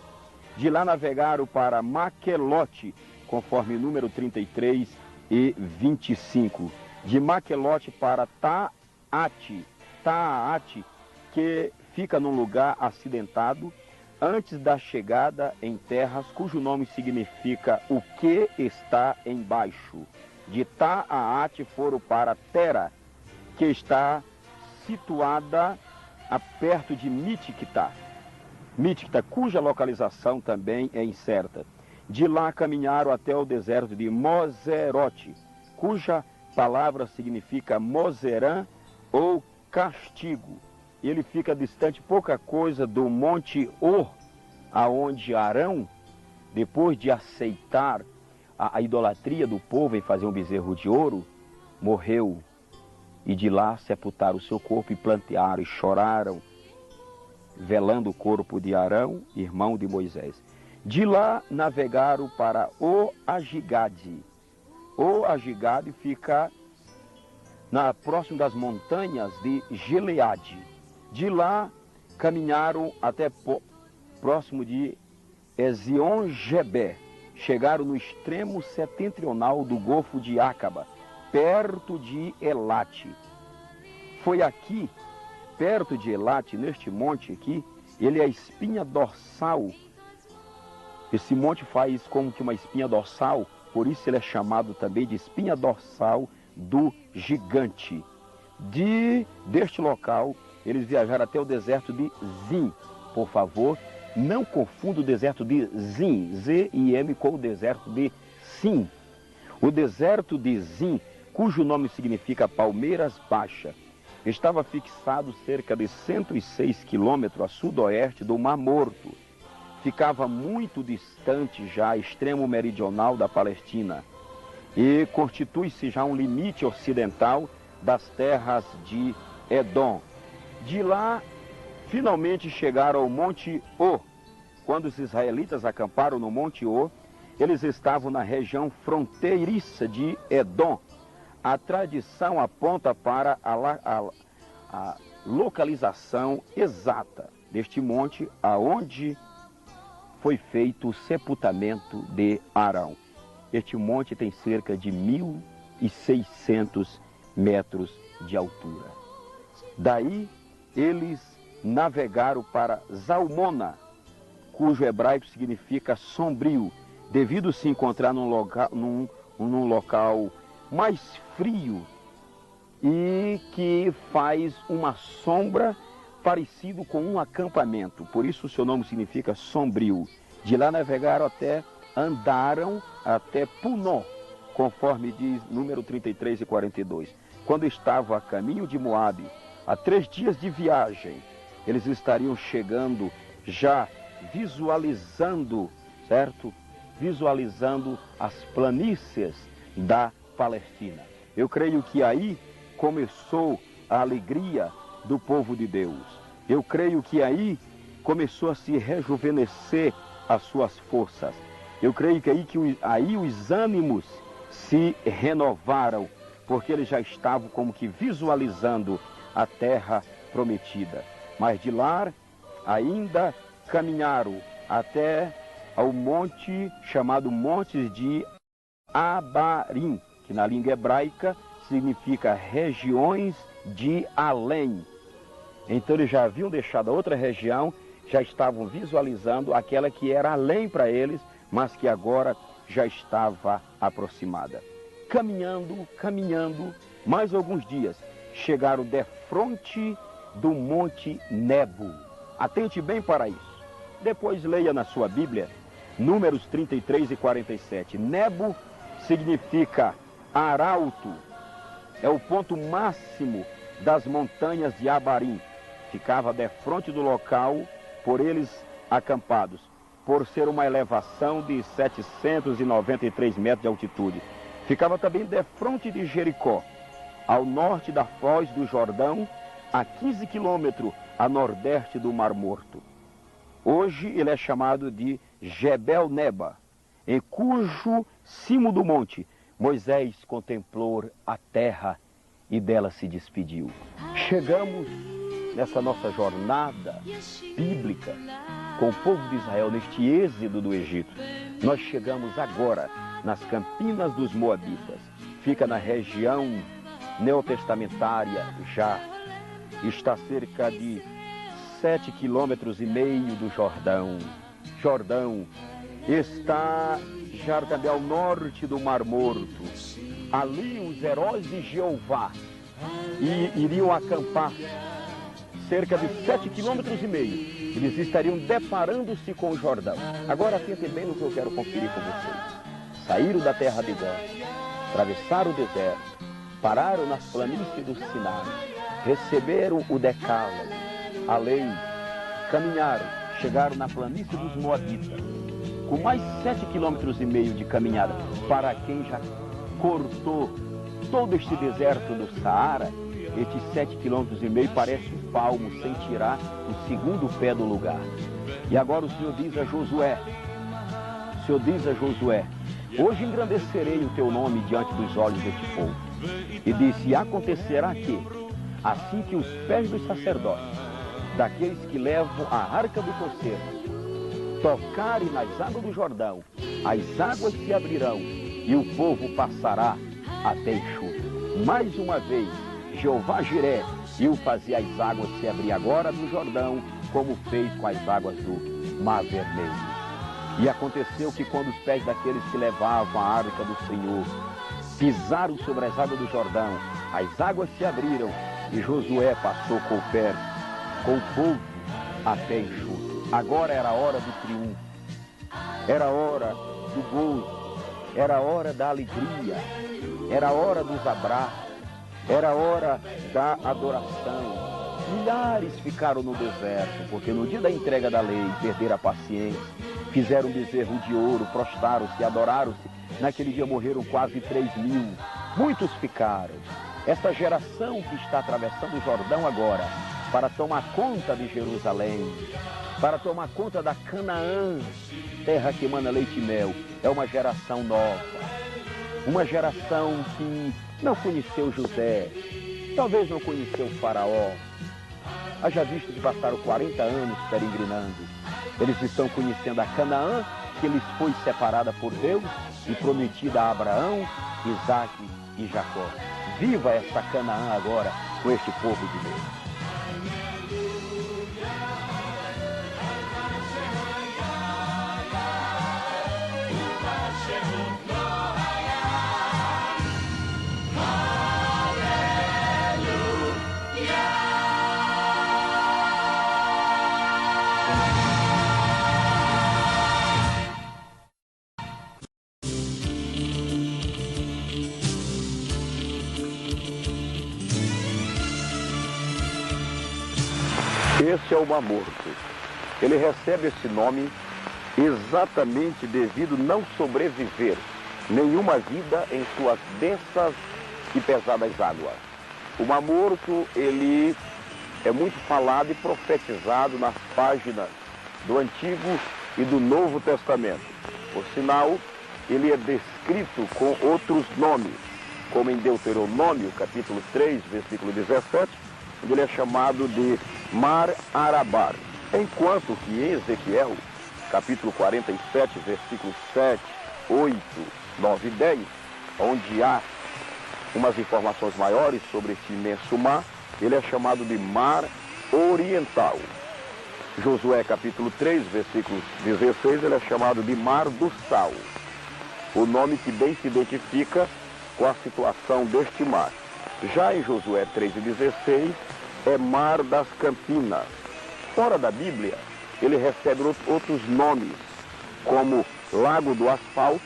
De lá navegaram para Maquelote, conforme Número 33 e 25. De Maquelote para Taate, que fica num lugar acidentado, antes da chegada em terras, cujo nome significa o que está embaixo. De Taate foram para Tera, que está situada perto de Miticta, cuja localização também é incerta. De lá caminharam até o deserto de Moserote, cuja palavra significa Mozerã ou castigo. Ele fica distante pouca coisa do Monte Or, aonde Arão, depois de aceitar a idolatria do povo em fazer um bezerro de ouro, morreu. E de lá sepultaram o seu corpo e plantearam e choraram, velando o corpo de Arão, irmão de Moisés. De lá navegaram para O Agigade. O Agigade fica próximo das montanhas de Gileade. De lá caminharam até próximo de Ezion-Gebé. Chegaram no extremo setentrional do Golfo de Acaba, perto de Elate. Foi aqui, perto de Elate, neste monte aqui, ele é a espinha dorsal. Esse monte faz como que uma espinha dorsal, por isso ele é chamado também de espinha dorsal do gigante. Deste local, eles viajaram até o deserto de Zin. Por favor, não confunda o deserto de Zin, Z-I-M, com o deserto de Sim. O deserto de Zin, cujo nome significa palmeiras baixa, estava fixado cerca de 106 quilômetros a sudoeste do Mar Morto. Ficava muito distante já, extremo meridional da Palestina, e constitui-se já um limite ocidental das terras de Edom. De lá, finalmente chegaram ao Monte O. Quando os israelitas acamparam no Monte O, eles estavam na região fronteiriça de Edom. A tradição aponta para a localização exata deste monte, aonde foi feito o sepultamento de Arão. Este monte tem cerca de 1.600 metros de altura. Daí eles navegaram para Zalmona, cujo hebraico significa sombrio, devido se encontrar num local mais frio e que faz uma sombra parecido com um acampamento. Por isso o seu nome significa sombrio. De lá andaram até Punó, conforme diz Número 33 e 42. Quando estavam a caminho de Moabe, a 3 dias de viagem, eles estariam chegando já visualizando, certo? Visualizando as planícies da Palestina. Eu creio que aí começou a alegria do povo de Deus. Eu creio que aí começou a se rejuvenescer as suas forças. Eu creio que aí os ânimos se renovaram, porque eles já estavam como que visualizando a terra prometida. Mas de lá ainda caminharam até ao monte chamado Monte de Abarim, que na língua hebraica significa regiões de além. Então eles já haviam deixado a outra região, já estavam visualizando aquela que era além para eles, mas que agora já estava aproximada. Caminhando, mais alguns dias, chegaram defronte do Monte Nebo. Atente bem para isso. Depois leia na sua Bíblia, Números 33 e 47. Nebo significa arauto. É o ponto máximo das montanhas de Abarim. Ficava defronte do local, por eles acampados, por ser uma elevação de 793 metros de altitude. Ficava também defronte de Jericó, ao norte da foz do Jordão, a 15 quilômetros a nordeste do Mar Morto. Hoje ele é chamado de Jebel Neba, em cujo cimo do monte Moisés contemplou a terra e dela se despediu. Chegamos nessa nossa jornada bíblica com o povo de Israel, neste êxodo do Egito. Nós chegamos agora nas Campinas dos Moabitas. Fica na região neotestamentária já. Está cerca de 7,5 quilômetros do Jordão. Jordão está já também ao norte do Mar Morto. Ali os heróis de Jeová iriam acampar cerca de 7,5 quilômetros. Eles estariam deparando-se com o Jordão. Agora atentem bem no que eu quero conferir com vocês. Saíram da terra de Gós, atravessaram o deserto, pararam nas planícies do Sinai, receberam o decálogo, a lei, caminharam, chegaram na planície dos Moabitas, com mais 7,5 quilômetros de caminhada. Para quem já cortou todo este deserto do Saara, estes 7,5 quilômetros parece um palmo sem tirar o segundo pé do lugar. E agora o Senhor diz a Josué, hoje engrandecerei o teu nome diante dos olhos deste povo. E disse, e acontecerá que, assim que os pés dos sacerdotes, daqueles que levam a arca do concerto, tocarem nas águas do Jordão, as águas se abrirão e o povo passará até enxuto. Mais uma vez, Jeová Jiré iu fazer as águas se abrir agora do Jordão, como fez com as águas do Mar Vermelho. E aconteceu que quando os pés daqueles que levavam a arca do Senhor pisaram sobre as águas do Jordão, as águas se abriram e Josué passou com o povo até enxuto. Agora era a hora do triunfo, era a hora do gozo, era a hora da alegria, era a hora dos abraços, era a hora da adoração. Milhares ficaram no deserto, porque no dia da entrega da lei perderam a paciência, fizeram um bezerro de ouro, prostraram-se, adoraram-se. Naquele dia morreram quase 3.000. Muitos ficaram. Esta geração que está atravessando o Jordão agora, para tomar conta de Jerusalém, para tomar conta da Canaã, terra que emana leite e mel, é uma geração nova. Uma geração que não conheceu José, talvez não conheceu o Faraó. Haja visto que passaram 40 anos peregrinando. Eles estão conhecendo a Canaã, que lhes foi separada por Deus e prometida a Abraão, Isaque e Jacó. Viva esta Canaã agora com este povo de Deus. Esse é o Mar Morto. Ele recebe esse nome exatamente devido não sobreviver nenhuma vida em suas densas e pesadas águas. O Mar Morto, ele é muito falado e profetizado nas páginas do Antigo e do Novo Testamento. Por sinal, ele é descrito com outros nomes, como em Deuteronômio, capítulo 3, versículo 17, onde ele é chamado de Mar Arabar. Enquanto que em Ezequiel, capítulo 47, versículos 7, 8, 9 e 10, onde há umas informações maiores sobre este imenso mar, ele é chamado de Mar Oriental. Josué capítulo 3, versículo 16, ele é chamado de Mar do Sal. O nome que bem se identifica com a situação deste mar. Já em Josué 3 e 16, é Mar das Campinas. Fora da Bíblia, ele recebe outros nomes, como Lago do Asfalto.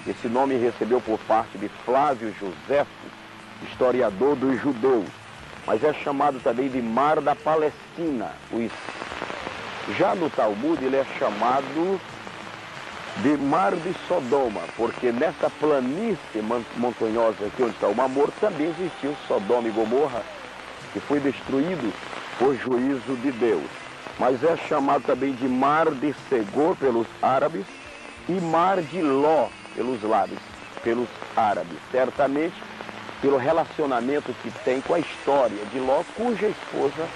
Esse nome recebeu por parte de Flávio Josefo, historiador dos judeus, mas é chamado também de Mar da Palestina. Já no Talmud ele é chamado de Mar de Sodoma, porque nessa planície montanhosa aqui onde está o Mar Morto também existiu Sodoma e Gomorra, que foi destruído por juízo de Deus. Mas é chamado também de Mar de Segor pelos árabes e Mar de Ló pelos árabes, certamente pelo relacionamento que tem com a história de Ló, cuja esposa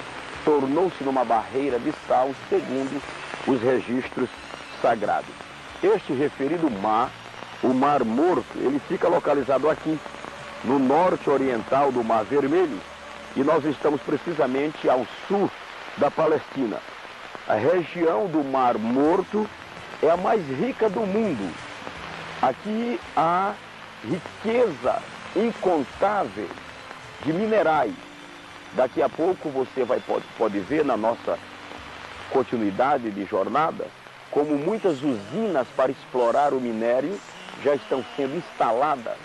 tornou-se numa barreira de sal, segundo os registros sagrados. Este referido mar, o Mar Morto, ele fica localizado aqui, no norte oriental do Mar Vermelho, e nós estamos precisamente ao sul da Palestina. A região do Mar Morto é a mais rica do mundo. Aqui há riqueza incontável de minerais. Daqui a pouco você pode ver na nossa continuidade de jornada como muitas usinas para explorar o minério já estão sendo instaladas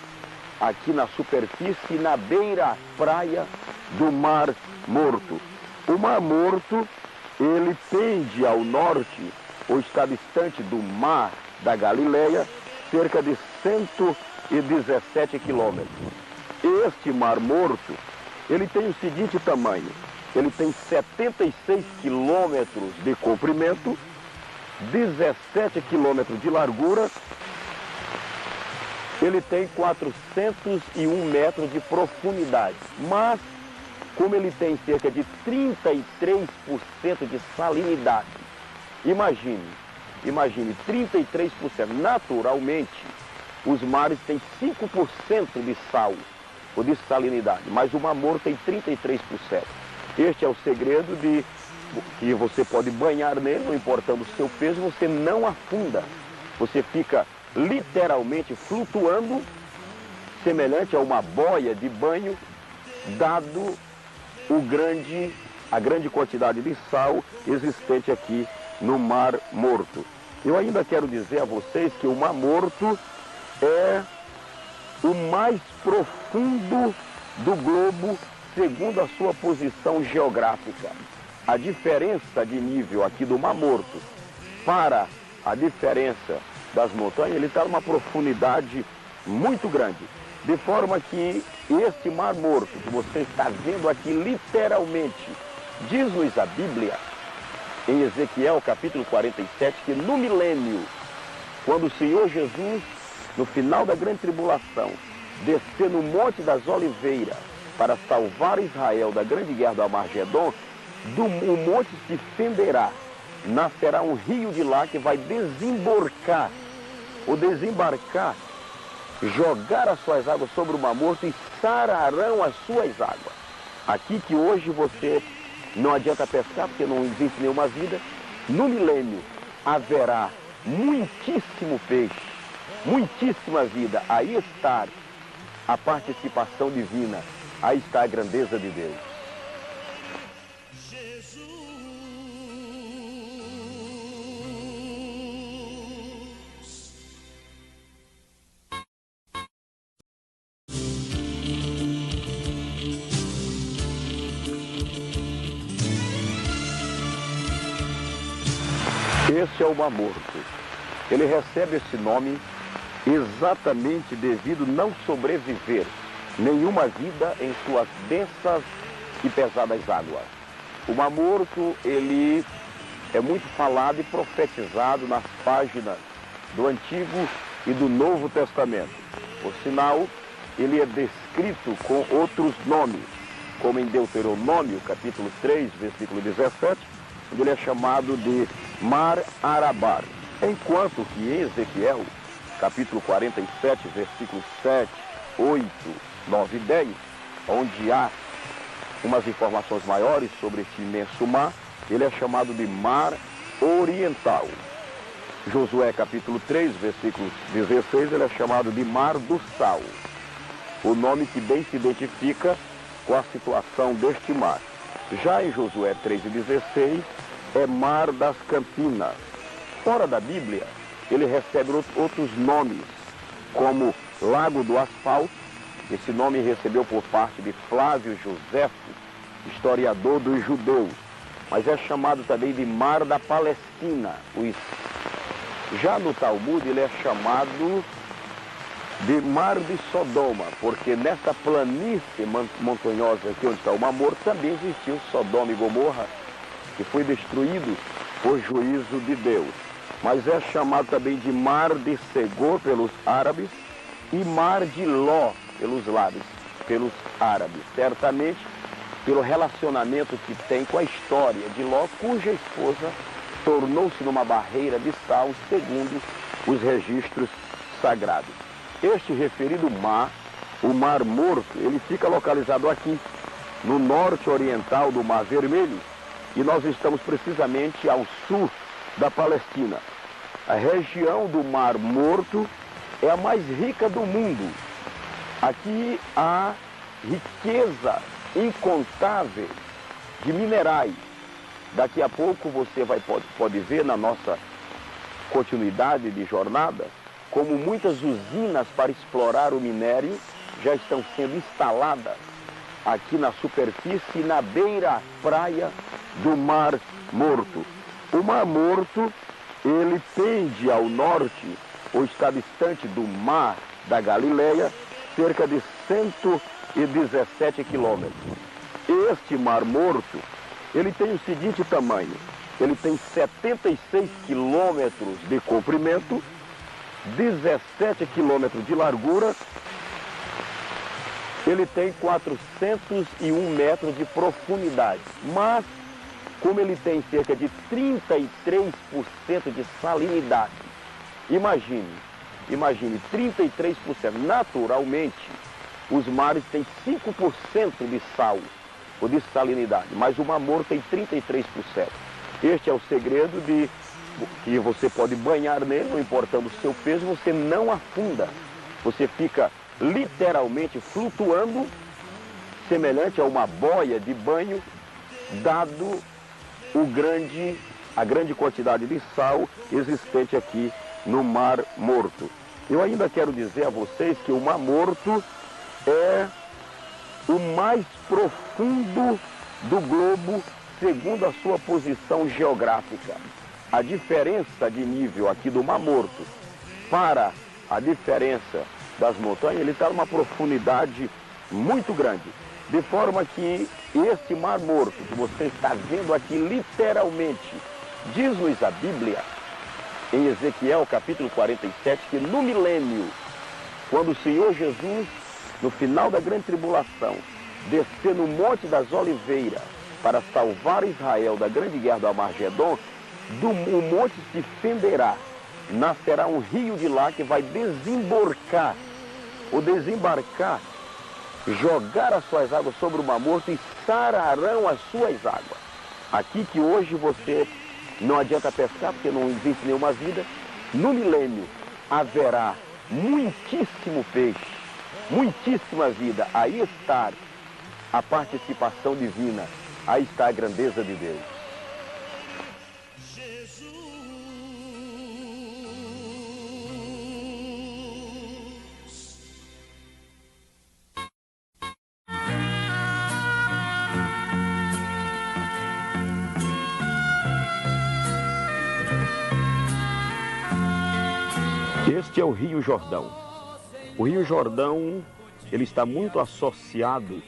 aqui na superfície e na beira-praia do Mar Morto. O Mar Morto, ele tende ao norte, ou está distante do Mar da Galileia, cerca de 117 quilômetros. Este Mar Morto, ele tem o seguinte tamanho: ele tem 76 quilômetros de comprimento, 17 quilômetros de largura, ele tem 401 metros de profundidade, mas como ele tem cerca de 33% de salinidade, imagine 33%, naturalmente os mares têm 5% de sal, ou de salinidade, mas o Mar Morto tem 33%. Este é o segredo de que você pode banhar nele, não importando o seu peso, você não afunda. Você fica literalmente flutuando, semelhante a uma boia de banho, dado a grande quantidade de sal existente aqui no Mar Morto. Eu ainda quero dizer a vocês que o Mar Morto é o mais profundo do globo, segundo a sua posição geográfica. A diferença de nível aqui do Mar Morto para a diferença das montanhas, ele está numa profundidade muito grande. De forma que este Mar Morto que você está vendo aqui, literalmente, diz-nos a Bíblia, em Ezequiel capítulo 47, que no milênio, quando o Senhor Jesus, no final da grande tribulação, descer no Monte das Oliveiras para salvar Israel da grande guerra do Armagedon, o monte se fenderá, nascerá um rio de lá que vai desembarcar, jogar as suas águas sobre o Mar Morto e sararão as suas águas. Aqui que hoje você não adianta pescar porque não existe nenhuma vida, no milênio haverá muitíssimo peixe, muitíssima vida. Aí está a participação divina, aí está a grandeza de Deus. Esse é o Mar Morto. Ele recebe esse nome exatamente devido não sobreviver nenhuma vida em suas densas e pesadas águas. O Mar Morto, ele é muito falado e profetizado nas páginas do Antigo e do Novo Testamento. Por sinal, ele é descrito com outros nomes, como em Deuteronômio, capítulo 3, versículo 17, onde ele é chamado de Mar Arabar. Enquanto que em Ezequiel, capítulo 47, versículos 7, 8, 9 e 10, onde há umas informações maiores sobre esse imenso mar, ele é chamado de Mar Oriental. Josué capítulo 3, versículo 16, ele é chamado de Mar do Sal, o nome que bem se identifica com a situação deste mar. Já em Josué 3 e 16, é Mar das Campinas. Fora da Bíblia, ele recebe outros nomes, como Lago do Asfalto. Esse nome recebeu por parte de Flávio Joséfo, historiador dos judeus, mas é chamado também de Mar da Palestina. Já no Talmud ele é chamado de Mar de Sodoma, porque nessa planície montanhosa aqui onde está o Mar Morto também existiu Sodoma e Gomorra, que foi destruído por juízo de Deus. Mas é chamado também de Mar de Segor pelos árabes e Mar de Ló pelos árabes, certamente pelo relacionamento que tem com a história de Ló, cuja esposa tornou-se numa barreira de sal, segundo os registros sagrados. Este referido mar, o Mar Morto, ele fica localizado aqui, no norte oriental do Mar Vermelho, e nós estamos precisamente ao sul da Palestina. A região do Mar Morto é a mais rica do mundo. Aqui há riqueza incontável de minerais. Daqui a pouco você pode ver na nossa continuidade de jornada como muitas usinas para explorar o minério já estão sendo instaladas aqui na superfície e na beira-praia do Mar Morto. O Mar Morto, ele tende ao norte, ou está distante do Mar da Galileia, cerca de 117 quilômetros. Este Mar Morto, ele tem o seguinte tamanho: ele tem 76 quilômetros de comprimento, 17 quilômetros de largura, ele tem 401 metros de profundidade. Mas, como ele tem cerca de 33% de salinidade, imagine, 33%, naturalmente, os mares têm 5% de sal, ou de salinidade, mas o Mar Morto tem 33%. Este é o segredo de que você pode banhar nele, não importando o seu peso, você não afunda. Você fica literalmente flutuando, semelhante a uma boia de banho, dado a grande quantidade de sal existente aqui no Mar Morto. Eu ainda quero dizer a vocês que o Mar Morto é o mais profundo do globo, segundo a sua posição geográfica. A diferença de nível aqui do Mar Morto para a diferença das montanhas, ele está numa profundidade muito grande. De forma que este Mar Morto que você está vendo aqui, literalmente, diz-nos a Bíblia, em Ezequiel capítulo 47, que no milênio, quando o Senhor Jesus, no final da grande tribulação, descer no Monte das Oliveiras para salvar Israel da grande guerra do Armagedon, o monte se fenderá, nascerá um rio de lá que vai desembarcar, jogar as suas águas sobre o Mar Morto e sararão as suas águas. Aqui que hoje você não adianta pescar porque não existe nenhuma vida, no milênio haverá muitíssimo peixe, muitíssima vida. Aí está a participação divina, aí está a grandeza de Deus. Este é o Rio Jordão. O Rio Jordão ele está muito associado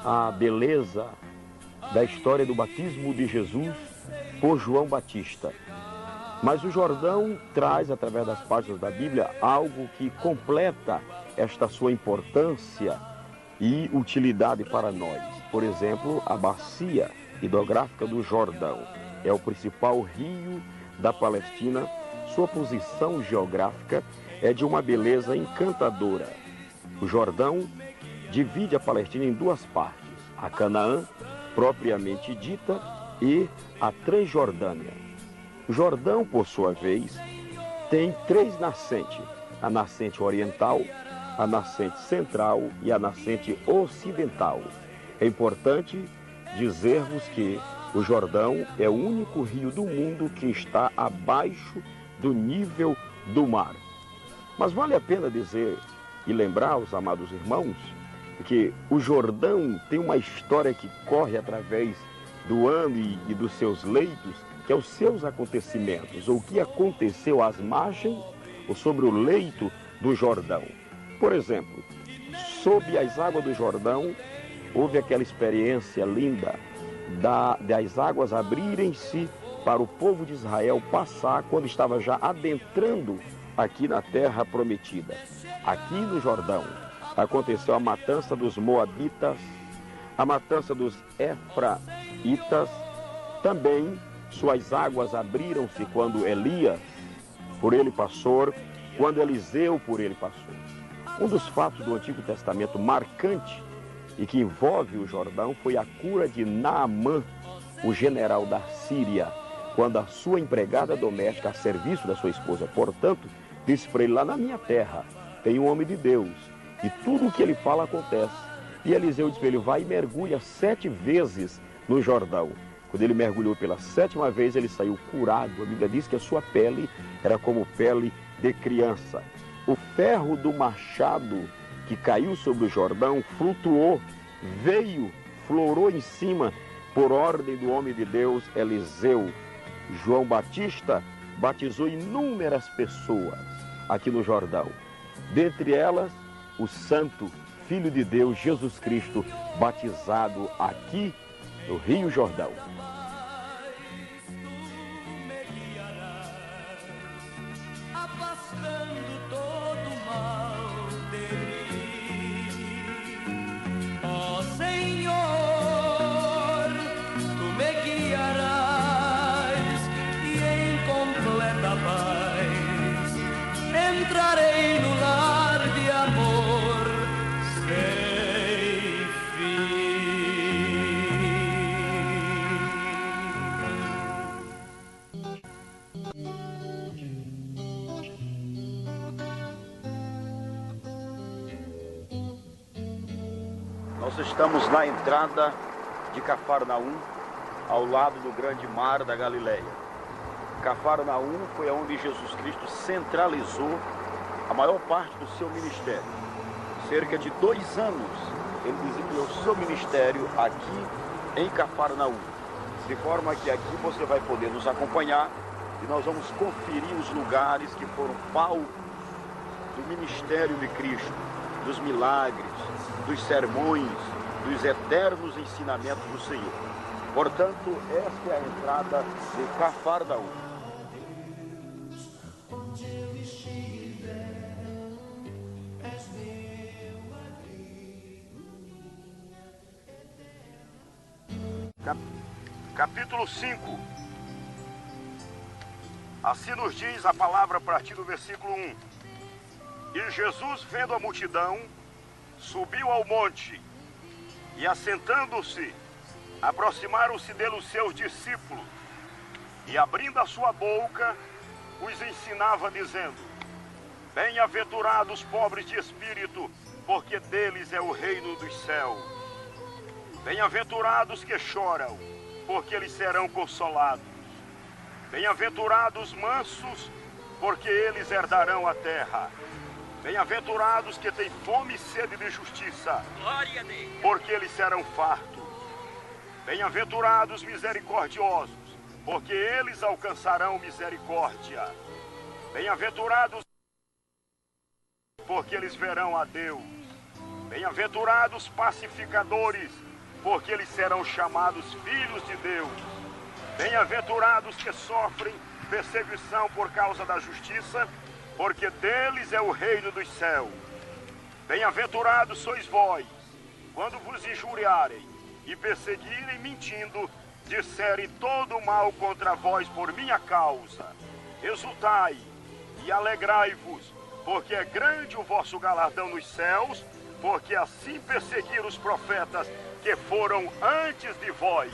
à beleza da história do batismo de Jesus por João Batista. Mas o Jordão traz, através das páginas da Bíblia, algo que completa esta sua importância e utilidade para nós. Por exemplo, a bacia hidrográfica do Jordão é o principal rio da Palestina. Sua posição geográfica é de uma beleza encantadora. O Jordão divide a Palestina em duas partes, a Canaã, propriamente dita, e a Transjordânia. O Jordão, por sua vez, tem três nascentes: a nascente oriental, a nascente central e a nascente ocidental. É importante dizermos que o Jordão é o único rio do mundo que está abaixo do nível do mar. Mas vale a pena dizer e lembrar os amados irmãos que o Jordão tem uma história que corre através do ano e dos seus leitos, que é os seus acontecimentos, ou o que aconteceu às margens ou sobre o leito do Jordão. Por exemplo, sob as águas do Jordão, houve aquela experiência linda das águas abrirem-se para o povo de Israel passar quando estava já adentrando aqui na terra prometida. Aqui no Jordão aconteceu a matança dos Moabitas, a matança dos Efraitas. Também suas águas abriram-se quando Elias por ele passou, quando Eliseu por ele passou. Um dos fatos do Antigo Testamento marcante e que envolve o Jordão foi a cura de Naamã, o general da Síria, quando a sua empregada doméstica, a serviço da sua esposa, portanto, disse para ele: lá na minha terra tem um homem de Deus, e tudo o que ele fala acontece. E Eliseu disse para ele: vai e mergulha 7 vezes no Jordão. Quando ele mergulhou pela 7ª vez, ele saiu curado. A Bíblia diz que a sua pele era como pele de criança. O ferro do machado que caiu sobre o Jordão flutuou, veio, florou em cima, por ordem do homem de Deus Eliseu. João Batista batizou inúmeras pessoas aqui no Jordão. Dentre elas, o Santo Filho de Deus, Jesus Cristo, batizado aqui no Rio Jordão. Entrarei no lar de amor sem fim. Nós estamos na entrada de Cafarnaum, ao lado do grande mar da Galileia. Cafarnaum foi onde Jesus Cristo centralizou a maior parte do seu ministério. Cerca de 2 anos ele desempenhou o seu ministério aqui em Cafarnaum. De forma que aqui você vai poder nos acompanhar e nós vamos conferir os lugares que foram palco do ministério de Cristo, dos milagres, dos sermões, dos eternos ensinamentos do Senhor. Portanto, esta é a entrada de Cafarnaum. Capítulo 5. Assim nos diz a palavra a partir do versículo 1. E Jesus, vendo a multidão, subiu ao monte, e assentando-se, aproximaram-se dele os seus discípulos, e abrindo a sua boca, os ensinava, dizendo: bem-aventurados os pobres de espírito, porque deles é o reino dos céus. Bem-aventurados que choram, porque eles serão consolados. Bem-aventurados mansos, porque eles herdarão a terra. Bem-aventurados que têm fome e sede de justiça, porque eles serão fartos. Bem-aventurados misericordiosos, porque eles alcançarão misericórdia. Bem-aventurados, porque eles verão a Deus. Bem-aventurados pacificadores, porque eles serão chamados filhos de Deus. Bem-aventurados que sofrem perseguição por causa da justiça, porque deles é o reino dos céus. Bem-aventurados sois vós, quando vos injuriarem e perseguirem mentindo, disserem todo mal contra vós por minha causa. Exultai e alegrai-vos, porque é grande o vosso galardão nos céus, porque assim perseguiram os profetas que foram antes de vós.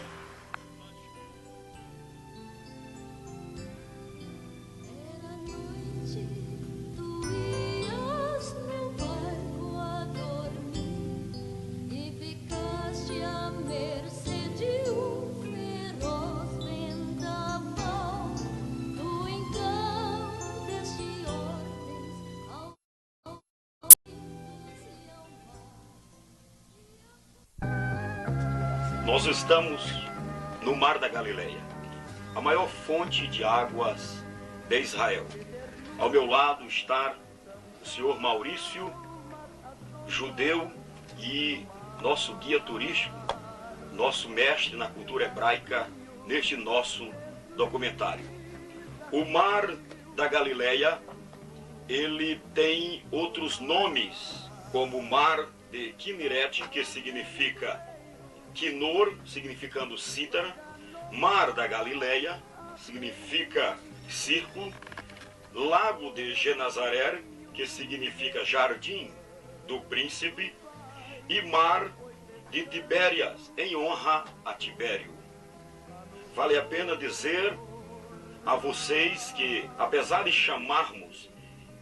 Nós estamos no Mar da Galileia, a maior fonte de águas de Israel. Ao meu lado está o senhor Maurício, judeu e nosso guia turístico, nosso mestre na cultura hebraica neste nosso documentário. O Mar da Galileia, ele tem outros nomes, como o Mar de Quinerete, que significa Quinor, significando cítara, Mar da Galileia, significa círculo, Lago de Genazaré, que significa jardim do príncipe, e Mar de Tibérias, em honra a Tibério. Vale a pena dizer a vocês que, apesar de chamarmos,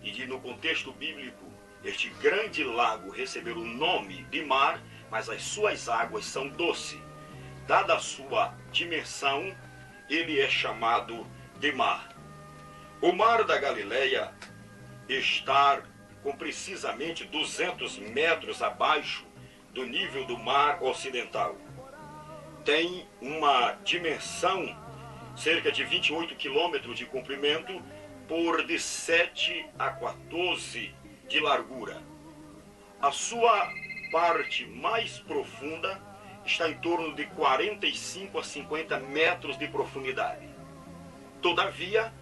e de no contexto bíblico, este grande lago receber o nome de mar, mas as suas águas são doces. Dada a sua dimensão, ele é chamado de mar. O Mar da Galileia está com precisamente 200 metros abaixo do nível do mar ocidental. Tem uma dimensão, cerca de 28 quilômetros de comprimento, por de 7 a 14 de largura. A sua parte mais profunda está em torno de 45 a 50 metros de profundidade. Todavia,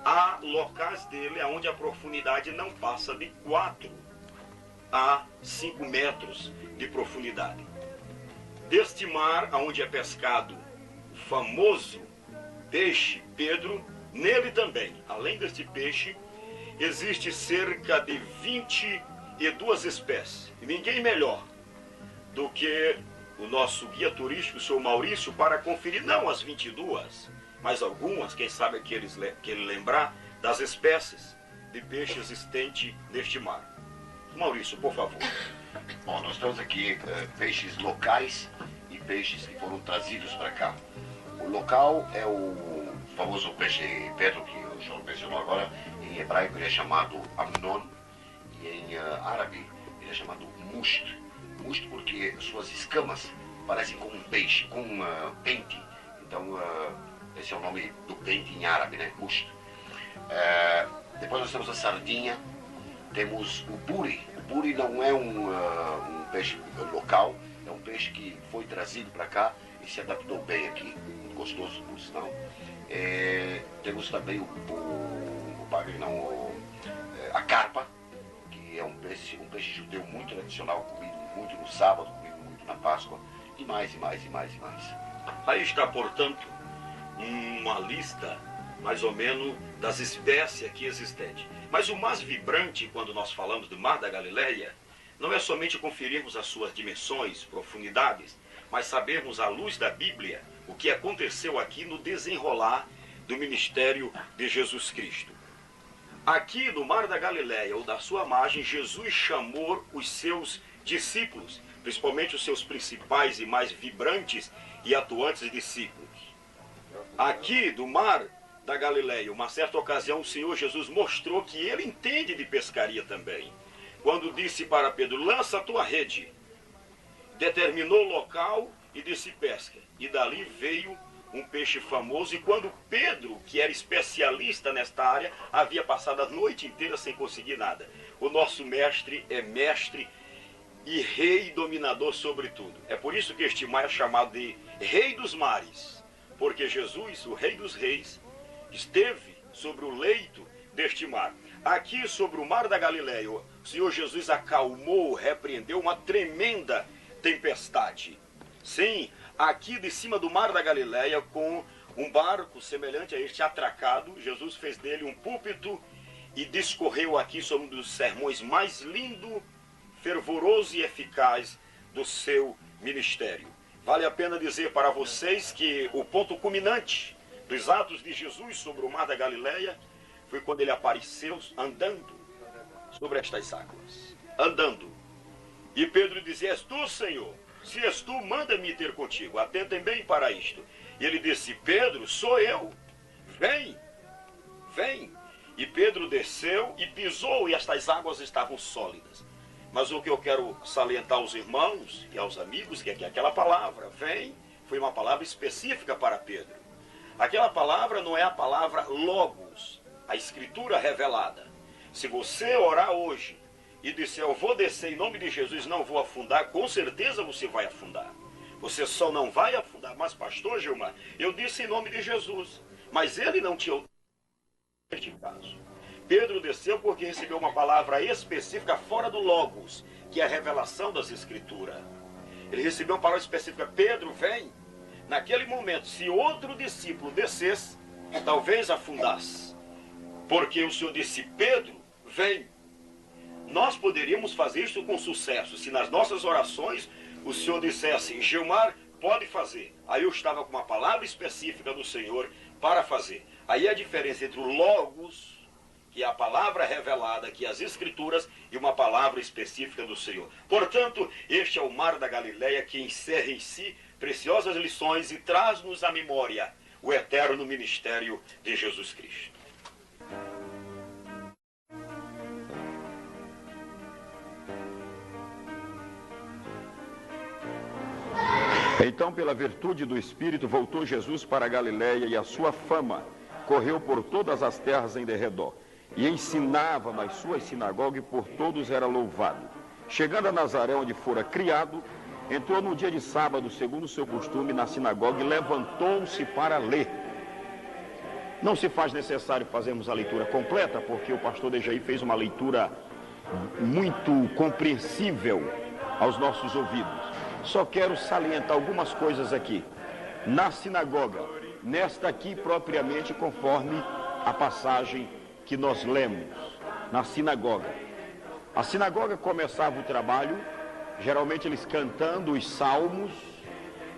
há locais dele onde a profundidade não passa de 4 a 5 metros de profundidade. Deste mar, onde é pescado o famoso peixe Pedro, nele também, além deste peixe, existe cerca de 22 espécies. E ninguém melhor do que o nosso guia turístico, o senhor Maurício, para conferir não as 22, mas algumas, quem sabe que ele lembrar, das espécies de peixe existente neste mar. Maurício, por favor. Bom, nós temos aqui peixes locais e peixes que foram trazidos para cá. O local é o famoso peixe Pedro, que o senhor mencionou agora. Em hebraico ele é chamado Amnon, e em árabe ele é chamado Must. Must porque suas escamas parecem com um peixe, com um pente. Então, esse é o nome do pente em árabe, né? Must. Depois nós temos a sardinha, temos o buri. O buri não é um peixe local, é um peixe que foi trazido para cá e se adaptou bem aqui, muito gostoso por sinal. Temos também a carpa, que é um peixe judeu muito tradicional, comido muito no sábado, comido muito na Páscoa, e mais, e mais, e mais, e mais. Aí está, portanto, uma lista, mais ou menos, das espécies aqui existentes. Mas o mais vibrante, quando nós falamos do Mar da Galileia, não é somente conferirmos as suas dimensões, profundidades, mas sabermos, à luz da Bíblia, o que aconteceu aqui no desenrolar do ministério de Jesus Cristo. Aqui no Mar da Galileia, ou da sua margem, Jesus chamou os seus discípulos, principalmente os seus principais e mais vibrantes e atuantes discípulos. Aqui do Mar da Galileia, uma certa ocasião, o Senhor Jesus mostrou que ele entende de pescaria também. Quando disse para Pedro, lança a tua rede, determinou o local e disse pesca. E dali veio um peixe famoso, e quando Pedro, que era especialista nesta área, havia passado a noite inteira sem conseguir nada. O nosso mestre é mestre e rei dominador sobre tudo. É por isso que este mar é chamado de Rei dos Mares, porque Jesus, o Rei dos Reis, esteve sobre o leito deste mar. Aqui sobre o mar da Galileia, o Senhor Jesus acalmou, repreendeu uma tremenda tempestade. Sim, aqui de cima do mar da Galileia, com um barco semelhante a este atracado, Jesus fez dele um púlpito e discorreu aqui sobre um dos sermões mais lindo, fervoroso e eficaz do seu ministério. Vale a pena dizer para vocês que o ponto culminante dos atos de Jesus sobre o mar da Galileia foi quando ele apareceu andando sobre estas águas. Andando. E Pedro dizia: és tu, Senhor? Se és tu, manda-me ter contigo. Atentem bem para isto. E ele disse: Pedro, sou eu. Vem, vem. E Pedro desceu e pisou, e estas águas estavam sólidas. Mas o que eu quero salientar aos irmãos e aos amigos, que aquela palavra, vem, foi uma palavra específica para Pedro. Aquela palavra não é a palavra logos, a escritura revelada. Se você orar hoje e disser: eu vou descer em nome de Jesus, não vou afundar, com certeza você vai afundar. Você só não vai afundar. Mas pastor Gilmar, eu disse em nome de Jesus, mas ele não te ouviu neste caso. Pedro desceu porque recebeu uma palavra específica fora do logos, que é a revelação das escrituras. Ele recebeu uma palavra específica: Pedro, vem. Naquele momento, se outro discípulo descesse, talvez afundasse. Porque o Senhor disse: Pedro, vem. Nós poderíamos fazer isso com sucesso, se nas nossas orações o Senhor dissesse: Gilmar, pode fazer. Aí eu estava com uma palavra específica do Senhor para fazer. Aí a diferença entre o logos, que é a palavra revelada, que é as escrituras, e uma palavra específica do Senhor. Portanto, este é o mar da Galileia, que encerra em si preciosas lições e traz-nos à memória o eterno ministério de Jesus Cristo. Então, pela virtude do Espírito, voltou Jesus para a Galileia, e a sua fama correu por todas as terras em derredor. E ensinava nas suas sinagogas, e por todos era louvado. Chegando a Nazaré, onde fora criado, entrou no dia de sábado, segundo o seu costume, na sinagoga, e levantou-se para ler. Não se faz necessário fazermos a leitura completa, porque o pastor Dejaí fez uma leitura muito compreensível aos nossos ouvidos. Só quero salientar algumas coisas aqui. Na sinagoga, nesta aqui propriamente, conforme a passagem que nós lemos, na sinagoga. A sinagoga começava o trabalho, geralmente eles cantando os salmos,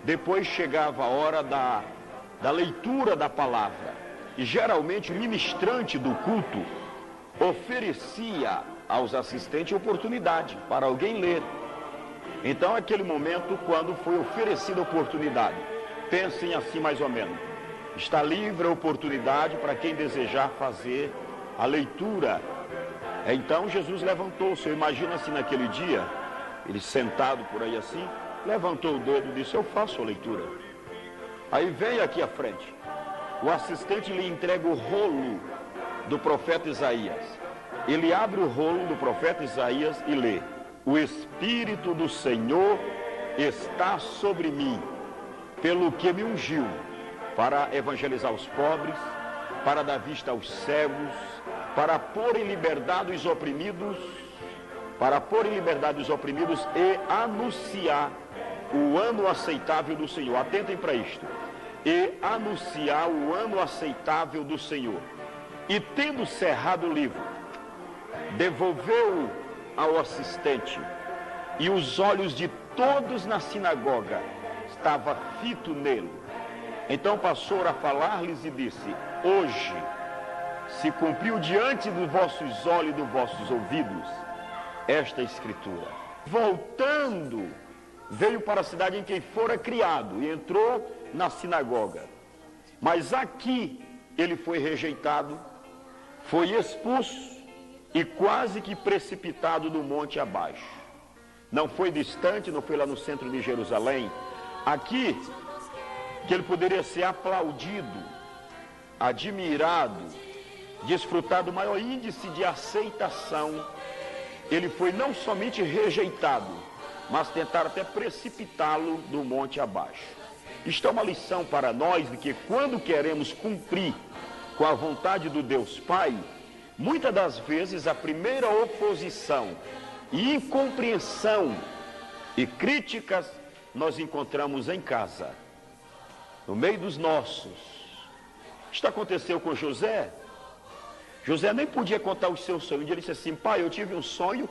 depois chegava a hora da leitura da palavra. E geralmente o ministrante do culto oferecia aos assistentes oportunidade para alguém ler. Então, aquele momento, quando foi oferecida a oportunidade, pensem assim mais ou menos: está livre a oportunidade para quem desejar fazer a leitura. Então, Jesus levantou-se. Eu imagino assim, naquele dia, ele sentado por aí assim, levantou o dedo e disse: eu faço a leitura. Aí vem aqui à frente, o assistente lhe entrega o rolo do profeta Isaías. Ele abre o rolo do profeta Isaías e lê: o Espírito do Senhor está sobre mim, pelo que me ungiu, para evangelizar os pobres, para dar vista aos cegos, para pôr em liberdade os oprimidos, e anunciar o ano aceitável do Senhor. Atentem para isto. E anunciar o ano aceitável do Senhor. E tendo cerrado o livro, devolveu ao assistente, e os olhos de todos na sinagoga estavam fitos nele. Então passou a falar-lhes e disse: hoje se cumpriu diante dos vossos olhos e dos vossos ouvidos esta escritura. Voltando, veio para a cidade em que fora criado e entrou na sinagoga. Mas aqui ele foi rejeitado, foi expulso e quase que precipitado do monte abaixo. Não foi distante, não foi lá no centro de Jerusalém. Aqui, que ele poderia ser aplaudido, admirado, desfrutar do maior índice de aceitação, ele foi não somente rejeitado, mas tentaram até precipitá-lo do monte abaixo. Isto é uma lição para nós de que quando queremos cumprir com a vontade do Deus Pai, muitas das vezes a primeira oposição e incompreensão e críticas nós encontramos em casa, no meio dos nossos. Isto aconteceu com José. José nem podia contar os seus sonhos. Ele disse assim: pai, eu tive um sonho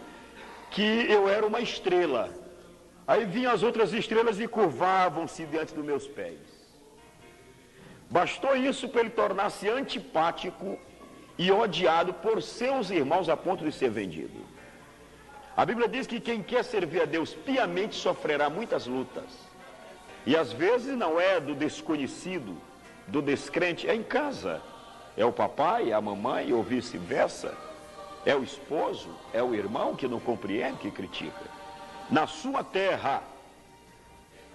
que eu era uma estrela. Aí vinham as outras estrelas e curvavam-se diante dos meus pés. Bastou isso para ele tornar-se antipático e odiado por seus irmãos a ponto de ser vendido. A Bíblia diz que quem quer servir a Deus piamente sofrerá muitas lutas. E às vezes não é do desconhecido, do descrente, é em casa. É o papai, é a mamãe, ou vice-versa. É o esposo, é o irmão que não compreende, que critica. Na sua terra,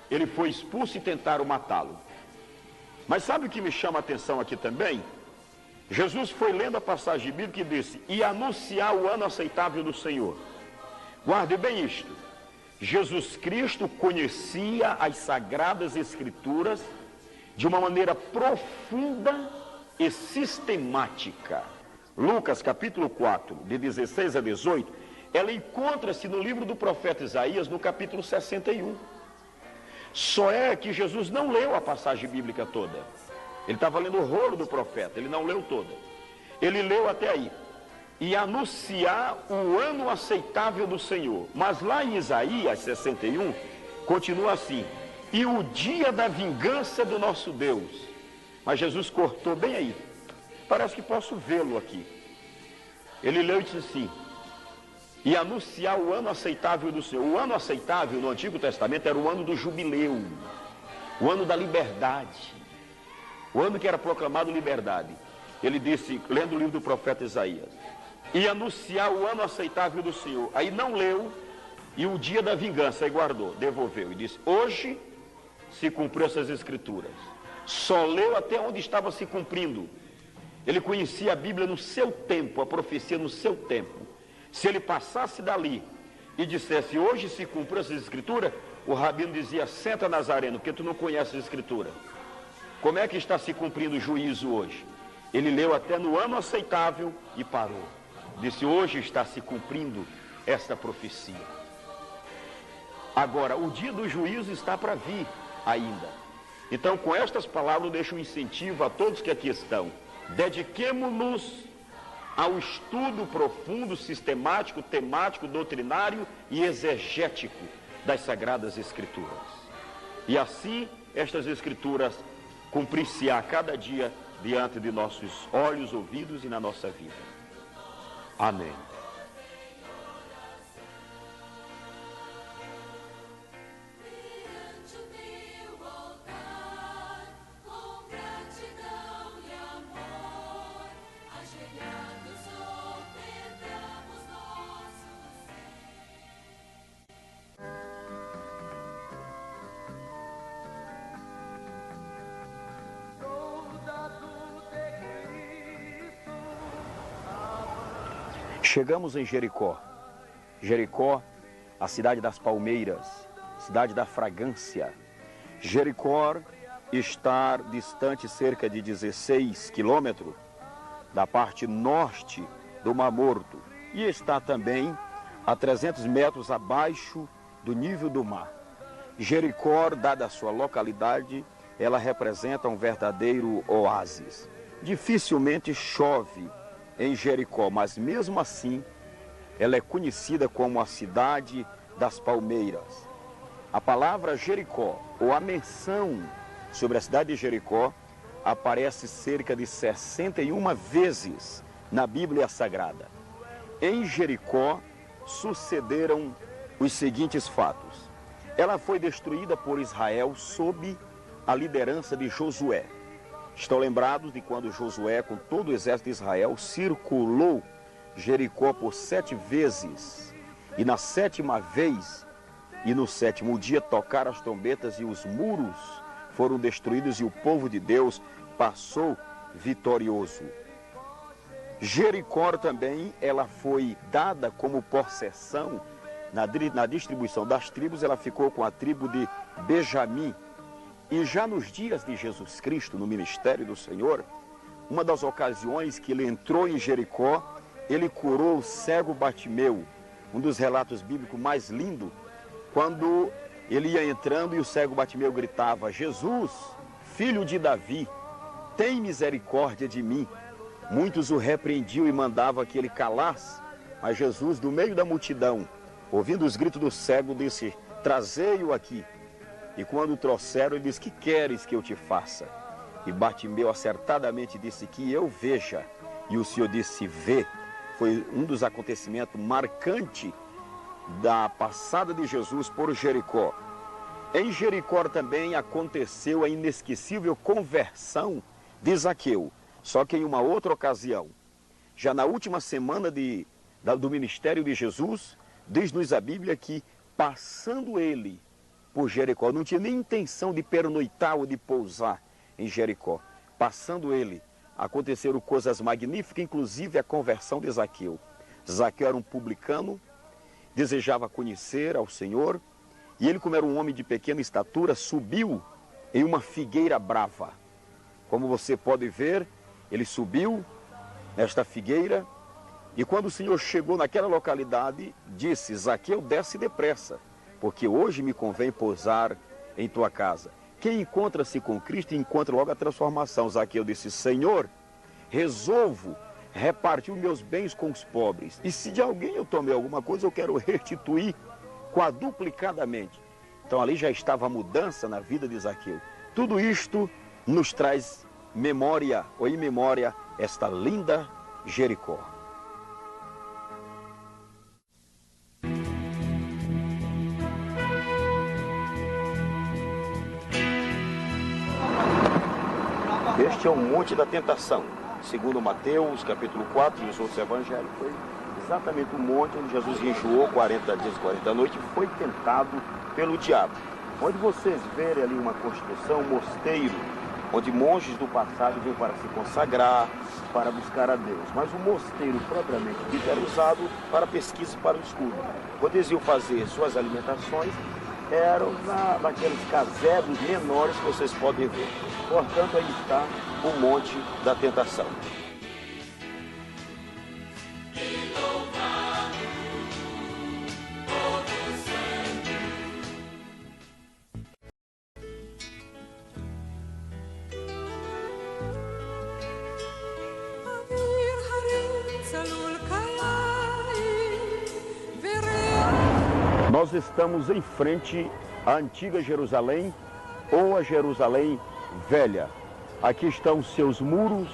ele foi expulso e tentaram matá-lo. Mas sabe o que me chama a atenção aqui também? Jesus foi lendo a passagem bíblica e disse: e anunciar o ano aceitável do Senhor. Guarde bem isto. Jesus Cristo conhecia as Sagradas Escrituras de uma maneira profunda e sistemática. Lucas capítulo 4, de 16 a 18, ela encontra-se no livro do profeta Isaías, no capítulo 61. Só é que Jesus não leu a passagem bíblica toda. Ele estava lendo o rolo do profeta, ele não leu toda. Ele leu até aí. E anunciar o ano aceitável do Senhor. Mas lá em Isaías 61, continua assim: e o dia da vingança do nosso Deus. Mas Jesus cortou bem aí. Parece que posso vê-lo aqui. Ele leu e disse assim: e anunciar o ano aceitável do Senhor. O ano aceitável no Antigo Testamento era o ano do jubileu, o ano da liberdade, o ano que era proclamado liberdade. Ele disse, lendo o livro do profeta Isaías: e anunciar o ano aceitável do Senhor. Aí não leu, e o dia da vingança, aí guardou, devolveu, e disse: hoje se cumpriu essas escrituras. Só leu até onde estava se cumprindo. Ele conhecia a Bíblia no seu tempo, a profecia no seu tempo. Se ele passasse dali e dissesse: hoje se cumpriu essas escrituras, o rabino dizia: senta, Nazareno, porque tu não conheces a escritura. Como é que está se cumprindo o juízo hoje? Ele leu até no ano aceitável e parou. Disse: hoje está se cumprindo esta profecia. Agora, o dia do juízo está para vir ainda. Então, com estas palavras, eu deixo um incentivo a todos que aqui estão. Dediquemo-nos ao estudo profundo, sistemático, temático, doutrinário e exegético das Sagradas Escrituras. E assim, estas Escrituras cumprir-se-á cada dia diante de nossos olhos, ouvidos e na nossa vida. Amém. Chegamos em Jericó. Jericó, a cidade das palmeiras, cidade da fragrância. Jericó está distante cerca de 16 quilômetros da parte norte do Mar Morto e está também a 300 metros abaixo do nível do mar. Jericó, dada a sua localidade, ela representa um verdadeiro oásis. Dificilmente chove em Jericó, mas mesmo assim ela é conhecida como a cidade das palmeiras. A palavra Jericó, ou a menção sobre a cidade de Jericó, aparece cerca de 61 vezes na Bíblia Sagrada. Em Jericó sucederam os seguintes fatos. Ela foi destruída por Israel sob a liderança de Josué. Estão lembrados de quando Josué, com todo o exército de Israel, circulou Jericó por 7 vezes. E na 7ª vez, e no 7º dia, tocaram as trombetas e os muros foram destruídos e o povo de Deus passou vitorioso. Jericó também, ela foi dada como possessão na distribuição das tribos, ela ficou com a tribo de Benjamim. E já nos dias de Jesus Cristo, no ministério do Senhor, uma das ocasiões que ele entrou em Jericó, ele curou o cego Bartimeu, um dos relatos bíblicos mais lindos, quando ele ia entrando e o cego Bartimeu gritava: Jesus, filho de Davi, tem misericórdia de mim. Muitos o repreendiam e mandavam que ele calasse, mas Jesus, do meio da multidão, ouvindo os gritos do cego, disse: trazei-o aqui. E quando o trouxeram, ele disse: que queres que eu te faça? E Bartimeu acertadamente disse: que eu veja. E o Senhor disse: vê. Foi um dos acontecimentos marcantes da passada de Jesus por Jericó. Em Jericó também aconteceu a inesquecível conversão de Zaqueu, só que em uma outra ocasião. Já na última semana do ministério de Jesus, diz-nos a Bíblia que, passando ele por Jericó, não tinha nem intenção de pernoitar ou de pousar em Jericó. Passando ele, aconteceram coisas magníficas, inclusive a conversão de Zaqueu. Zaqueu era um publicano, desejava conhecer ao Senhor, e ele, como era um homem de pequena estatura, subiu em uma figueira brava. Como você pode ver, ele subiu nesta figueira, e quando o Senhor chegou naquela localidade, disse: Zaqueu, desce depressa, porque hoje me convém pousar em tua casa. Quem encontra-se com Cristo encontra logo a transformação. Zaqueu disse: Senhor, resolvo repartir os meus bens com os pobres, e se de alguém eu tomei alguma coisa, eu quero restituir quadruplicadamente. Então ali já estava a mudança na vida de Zaqueu. Tudo isto nos traz memória, ou em memória, esta linda Jericó. Este é o Monte da Tentação. Segundo Mateus, capítulo 4 e os outros evangelhos, foi exatamente o monte onde Jesus jejuou 40 dias e 40 noites e foi tentado pelo diabo. Onde vocês verem ali uma construção, um mosteiro, onde monges do passado vinham para se consagrar, para buscar a Deus. Mas o mosteiro propriamente dito era usado para pesquisa e para o estudo. Quando eles iam fazer suas alimentações, eram naqueles casebres menores que vocês podem ver. Portanto, aí está o Monte da Tentação. Nós estamos em frente à antiga Jerusalém ou a Jerusalém Velha. Aqui estão seus muros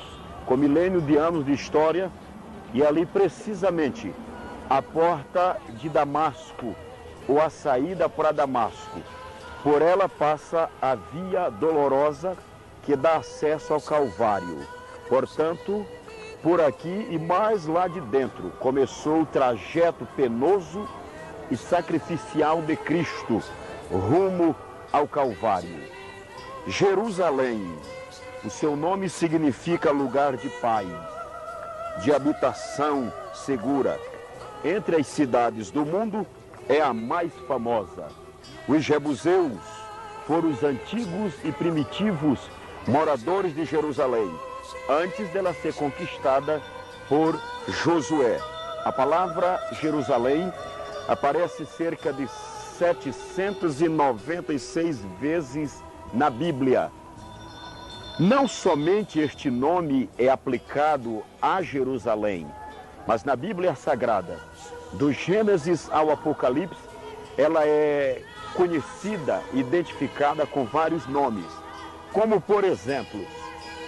com milênio de anos de história e ali precisamente a porta de Damasco ou a saída para Damasco. Por ela passa a via dolorosa que dá acesso ao Calvário. Portanto, por aqui e mais lá de dentro começou o trajeto penoso e sacrificial de Cristo rumo ao Calvário. Jerusalém, o seu nome significa lugar de paz, de habitação segura. Entre as cidades do mundo é a mais famosa. Os jebuseus foram os antigos e primitivos moradores de Jerusalém, antes dela ser conquistada por Josué. A palavra Jerusalém aparece cerca de 796 vezes na Bíblia. Não somente este nome é aplicado a Jerusalém, mas na Bíblia Sagrada, do Gênesis ao Apocalipse, ela é conhecida, identificada com vários nomes. Como, por exemplo,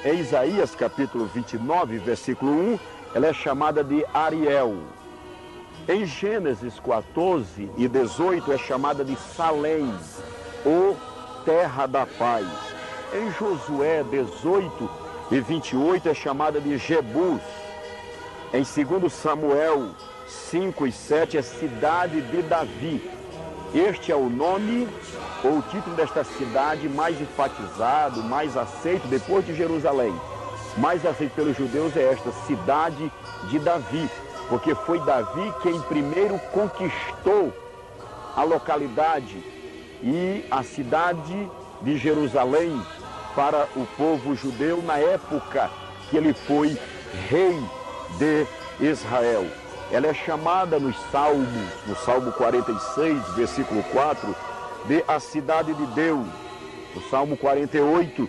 em Isaías capítulo 29, versículo 1, ela é chamada de Ariel. Em Gênesis 14 e 18 é chamada de Salém, ou Terra da Paz. Em Josué 18 e 28 é chamada de Jebus. Em 2 Samuel 5 e 7 é Cidade de Davi. Este é o nome ou o título desta cidade mais enfatizado, mais aceito depois de Jerusalém. Mais aceito pelos judeus é esta Cidade de Davi, porque foi Davi quem primeiro conquistou a localidade e a cidade de Jerusalém para o povo judeu na época que ele foi rei de Israel. Ela é chamada nos Salmos, no Salmo 46, versículo 4, de a cidade de Deus. No Salmo 48,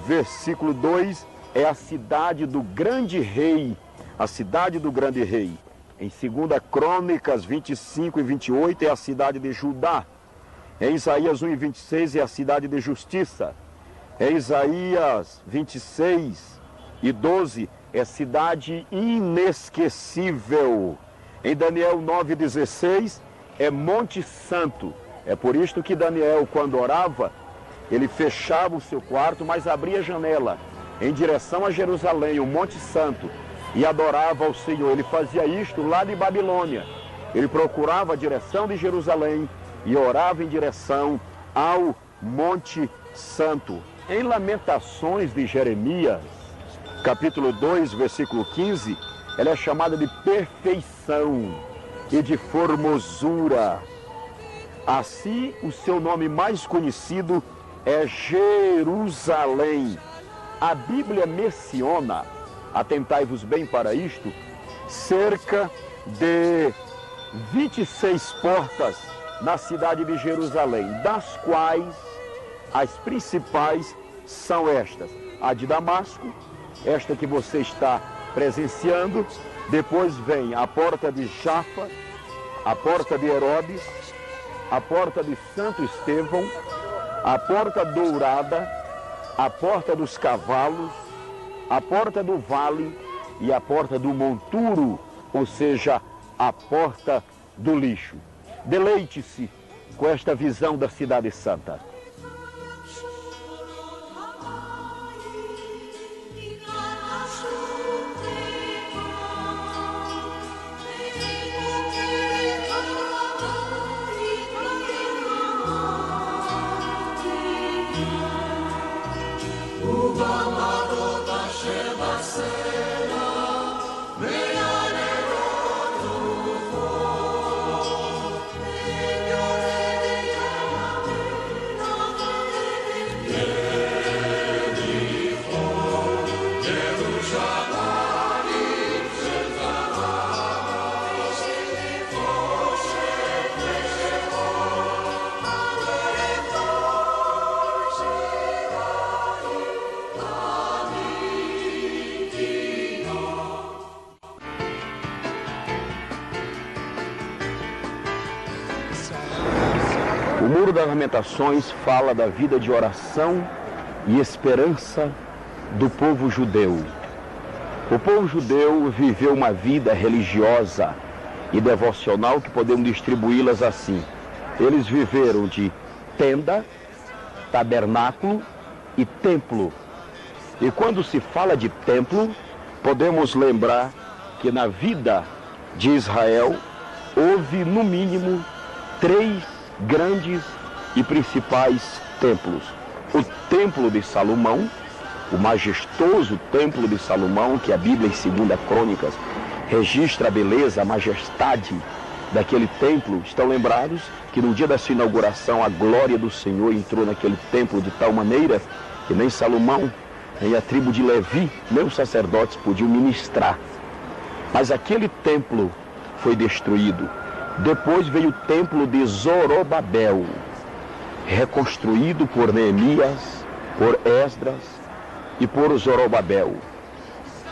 versículo 2, é a cidade do grande rei, a cidade do grande rei. Em 2 Crônicas 25 e 28 é a cidade de Judá. Em Isaías 1 e 26 é a cidade de justiça. Em Isaías 26 e 12 é cidade inesquecível. Em Daniel 9 e 16 é Monte Santo. É por isto que Daniel, quando orava, ele fechava o seu quarto, mas abria a janela em direção a Jerusalém, o Monte Santo, e adorava ao Senhor. Ele fazia isto lá de Babilônia. Ele procurava a direção de Jerusalém e orava em direção ao Monte Santo. Em Lamentações de Jeremias, capítulo 2, versículo 15, ela é chamada de perfeição e de formosura. Assim, o seu nome mais conhecido é Jerusalém. A Bíblia menciona, atentai-vos bem para isto, cerca de 26 portas na cidade de Jerusalém, das quais as principais são estas: a de Damasco, esta que você está presenciando, depois vem a porta de Jafa, a porta de Herodes, a porta de Santo Estevão, a porta dourada, a porta dos cavalos, a porta do vale e a porta do monturo, ou seja, a porta do lixo. Deleite-se com esta visão da cidade santa. O Muro das Lamentações fala da vida de oração e esperança do povo judeu. O povo judeu viveu uma vida religiosa e devocional que podemos distribuí-las assim. Eles viveram de tenda, tabernáculo e templo. E quando se fala de templo, podemos lembrar que na vida de Israel houve no mínimo 3 grandes e principais templos. O Templo de Salomão, o majestoso Templo de Salomão, que a Bíblia em 2 Crônicas registra a beleza, a majestade daquele templo. Estão lembrados que no dia da sua inauguração a glória do Senhor entrou naquele templo de tal maneira que nem Salomão, nem a tribo de Levi, nem os sacerdotes podiam ministrar. Mas aquele templo foi destruído. Depois veio o templo de Zorobabel, reconstruído por Neemias, por Esdras e por Zorobabel.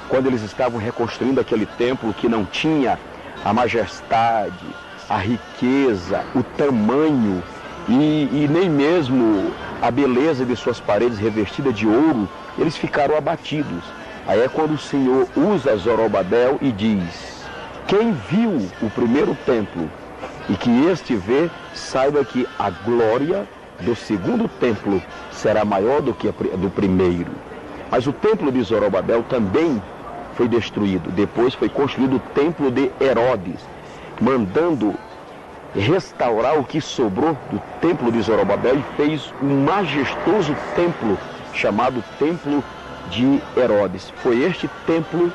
Quando eles estavam reconstruindo aquele templo que não tinha a majestade, a riqueza, o tamanho e nem mesmo a beleza de suas paredes revestidas de ouro, eles ficaram abatidos. Aí é quando o Senhor usa Zorobabel e diz: quem viu o primeiro templo e que este vê, saiba que a glória do segundo templo será maior do que a do primeiro. Mas o templo de Zorobabel também foi destruído. Depois foi construído o templo de Herodes, mandando restaurar o que sobrou do templo de Zorobabel e fez um majestoso templo chamado Templo de Herodes. Foi este templo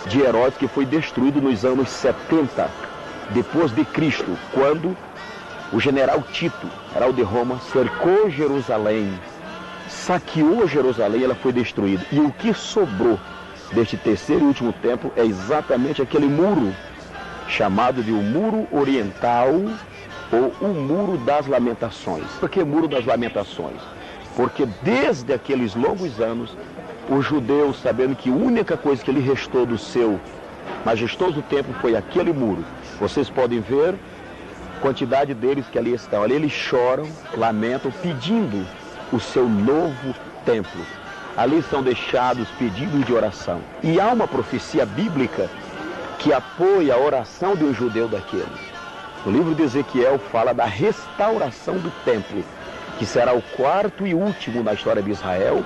de Herodes que foi destruído nos anos 70 depois de Cristo, quando O general Tito, general de Roma, cercou Jerusalém, saqueou Jerusalém, ela foi destruída. E o que sobrou deste terceiro e último templo é exatamente aquele muro, chamado de o Muro Oriental ou o Muro das Lamentações. Por que Muro das Lamentações? Porque desde aqueles longos anos, os judeus, sabendo que a única coisa que lhe restou do seu majestoso templo foi aquele muro. Vocês podem ver a quantidade deles que ali estão. Ali eles choram, lamentam, pedindo o seu novo templo. Ali são deixados pedidos de oração. E há uma profecia bíblica que apoia a oração de um judeu daqueles. O livro de Ezequiel fala da restauração do templo, que será o quarto e último na história de Israel,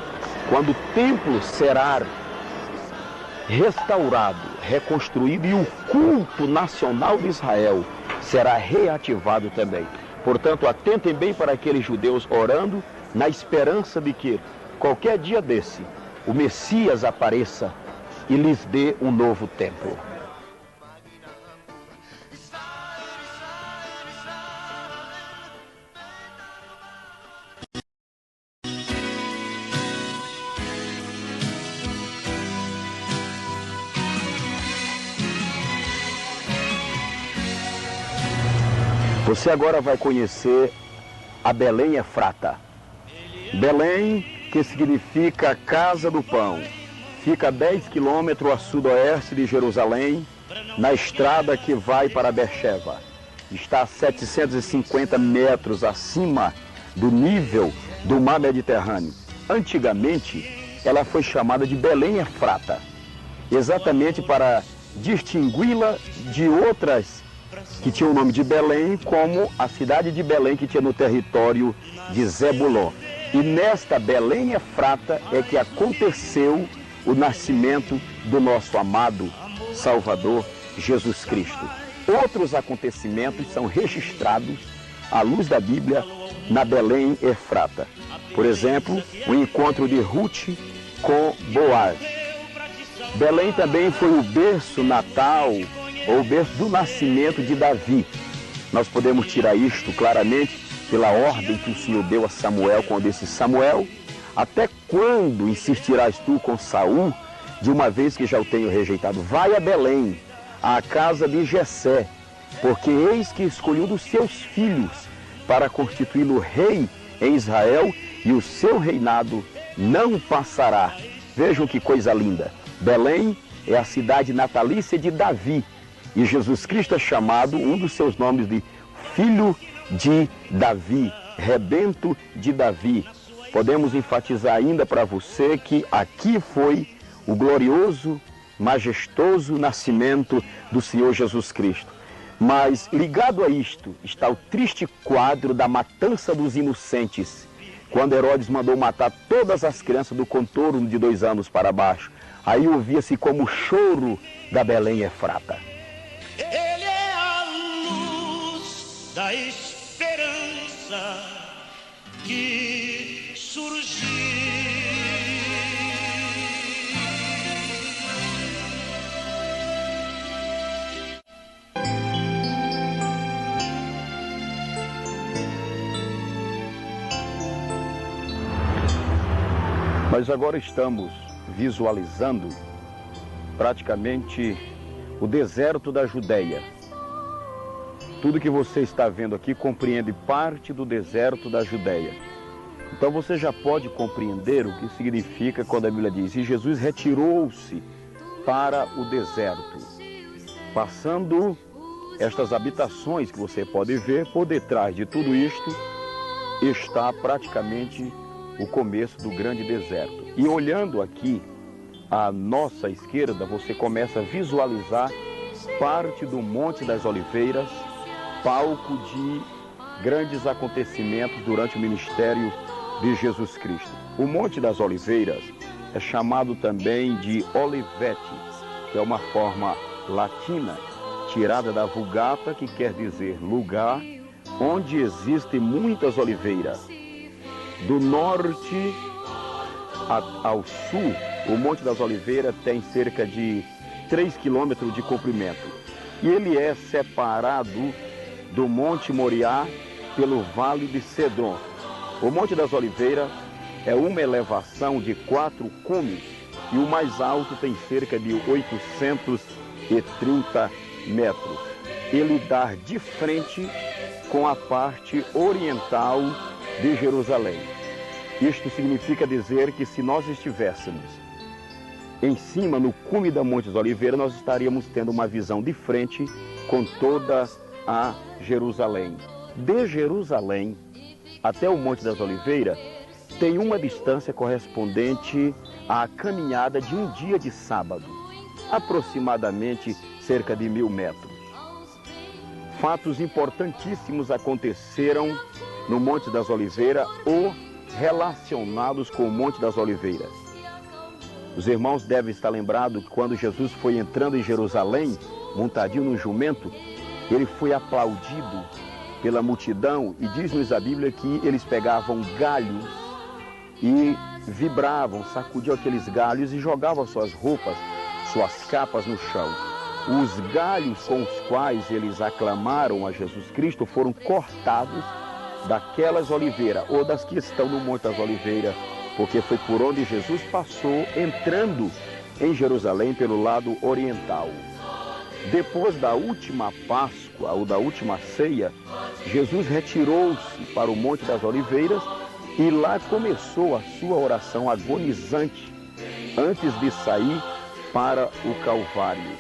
quando o templo será restaurado, reconstruído e o culto nacional de Israel será reativado também. Portanto, atentem bem para aqueles judeus orando na esperança de que qualquer dia desse o Messias apareça e lhes dê um novo templo. Você agora vai conhecer a Belém Efrata. Belém, que significa Casa do Pão, fica a 10 quilômetros a sudoeste de Jerusalém, na estrada que vai para Beersheba. Está a 750 metros acima do nível do mar Mediterrâneo. Antigamente, ela foi chamada de Belém Efrata, exatamente para distingui-la de outras que tinha o nome de Belém, como a cidade de Belém que tinha no território de Zebulon. E nesta Belém Efrata é que aconteceu o nascimento do nosso amado Salvador Jesus Cristo. Outros acontecimentos são registrados à luz da Bíblia na Belém Efrata. Por exemplo, o encontro de Ruth com Boaz. Belém também foi o berço natal ou o berço do nascimento de Davi. Nós podemos tirar isto claramente pela ordem que o Senhor deu a Samuel, quando disse: Samuel, até quando insistirás tu com Saul, de uma vez que já o tenho rejeitado? Vai a Belém, à casa de Jessé, porque eis que escolhi um dos seus filhos para constituí-lo rei em Israel, e o seu reinado não passará. Vejam que coisa linda. Belém é a cidade natalícia de Davi, e Jesus Cristo é chamado, um dos seus nomes, de Filho de Davi, Rebento de Davi. Podemos enfatizar ainda para você que aqui foi o glorioso, majestoso nascimento do Senhor Jesus Cristo. Mas ligado a isto está o triste quadro da matança dos inocentes, quando Herodes mandou matar todas as crianças do contorno de 2 anos para baixo. Aí ouvia-se como o choro da Belém Efrata. Ele é a luz da esperança que surgiu. Nós agora estamos visualizando praticamente o deserto da Judeia. Tudo que você está vendo aqui compreende parte do deserto da Judeia. Então você já pode compreender o que significa quando a Bíblia diz: e Jesus retirou-se para o deserto, passando estas habitações que você pode ver. Por detrás de tudo isto está praticamente o começo do grande deserto. E olhando aqui à nossa esquerda, você começa a visualizar parte do Monte das Oliveiras, palco de grandes acontecimentos durante o ministério de Jesus Cristo. O Monte das Oliveiras é chamado também de Olivete, que é uma forma latina tirada da Vulgata, que quer dizer lugar onde existem muitas oliveiras. Do norte ao sul, o Monte das Oliveiras tem cerca de 3 quilômetros de comprimento. E ele é separado do Monte Moriá pelo vale de Cedron. O Monte das Oliveiras é uma elevação de 4 cumes e o mais alto tem cerca de 830 metros. Ele dá de frente com a parte oriental de Jerusalém. Isto significa dizer que se nós estivéssemos em cima, no cume da Monte das Oliveiras, nós estaríamos tendo uma visão de frente com toda a Jerusalém. De Jerusalém até o Monte das Oliveiras tem uma distância correspondente à caminhada de um dia de sábado, aproximadamente cerca de 1000 metros. Fatos importantíssimos aconteceram no Monte das Oliveiras ou relacionados com o Monte das Oliveiras. Os irmãos devem estar lembrados que quando Jesus foi entrando em Jerusalém, montadinho no jumento, ele foi aplaudido pela multidão e diz-nos a Bíblia que eles pegavam galhos e vibravam, sacudiam aqueles galhos e jogavam suas roupas, suas capas no chão. Os galhos com os quais eles aclamaram a Jesus Cristo foram cortados daquelas oliveiras ou das que estão no Monte das Oliveiras, porque foi por onde Jesus passou, entrando em Jerusalém pelo lado oriental. Depois da última Páscoa ou da última ceia, Jesus retirou-se para o Monte das Oliveiras e lá começou a sua oração agonizante antes de sair para o Calvário.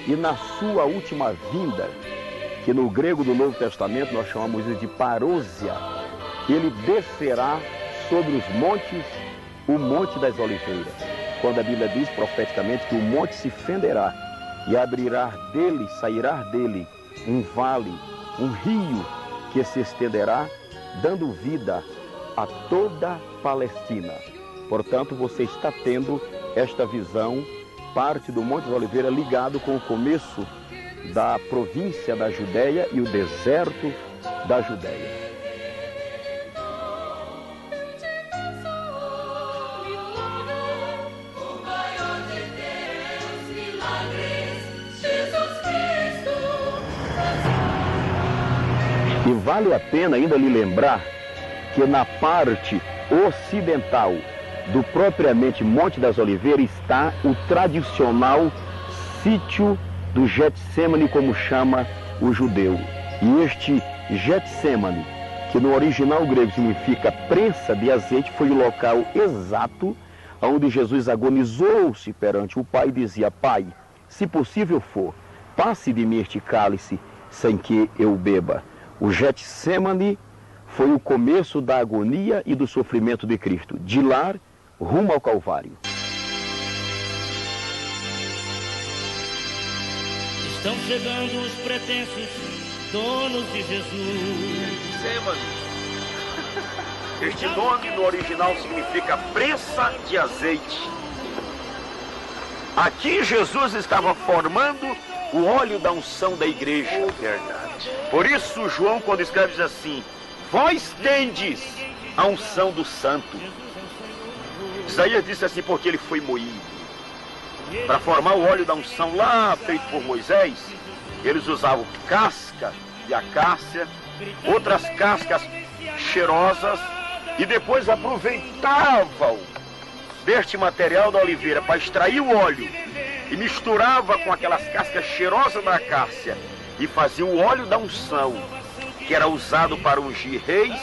E na sua última vinda, que no grego do Novo Testamento nós chamamos de parousia, ele descerá sobre os montes, o Monte das Oliveiras. Quando a Bíblia diz profeticamente que o monte se fenderá e abrirá dele, sairá dele um vale, um rio que se estenderá, dando vida a toda a Palestina. Portanto, você está tendo esta visão, parte do Monte das Oliveiras ligado com o começo da província da Judéia e o deserto da Judéia. E vale a pena ainda lhe lembrar que na parte ocidental do propriamente Monte das Oliveiras está o tradicional sítio do Getsemane, como chama o judeu. E este Getsemane, que no original grego significa prensa de azeite, foi o local exato onde Jesus agonizou-se perante o Pai e dizia: Pai, se possível for, passe de mim este cálice sem que eu beba. O Getsemane foi o começo da agonia e do sofrimento de Cristo, de lá rumo ao Calvário. Estão chegando os pretensos donos de Jesus. Getsemane. Este nome no original significa prensa de azeite. Aqui Jesus estava formando o óleo da unção da igreja. Verdade. Por isso João, quando escreve, diz assim: vós tendes a unção do santo. Isaías disse assim, porque ele foi moído. Para formar o óleo da unção lá feito por Moisés, eles usavam casca de acácia, outras cascas cheirosas, e depois aproveitavam deste material da oliveira para extrair o óleo e misturava com aquelas cascas cheirosas da acácia e fazia o óleo da unção, que era usado para ungir reis,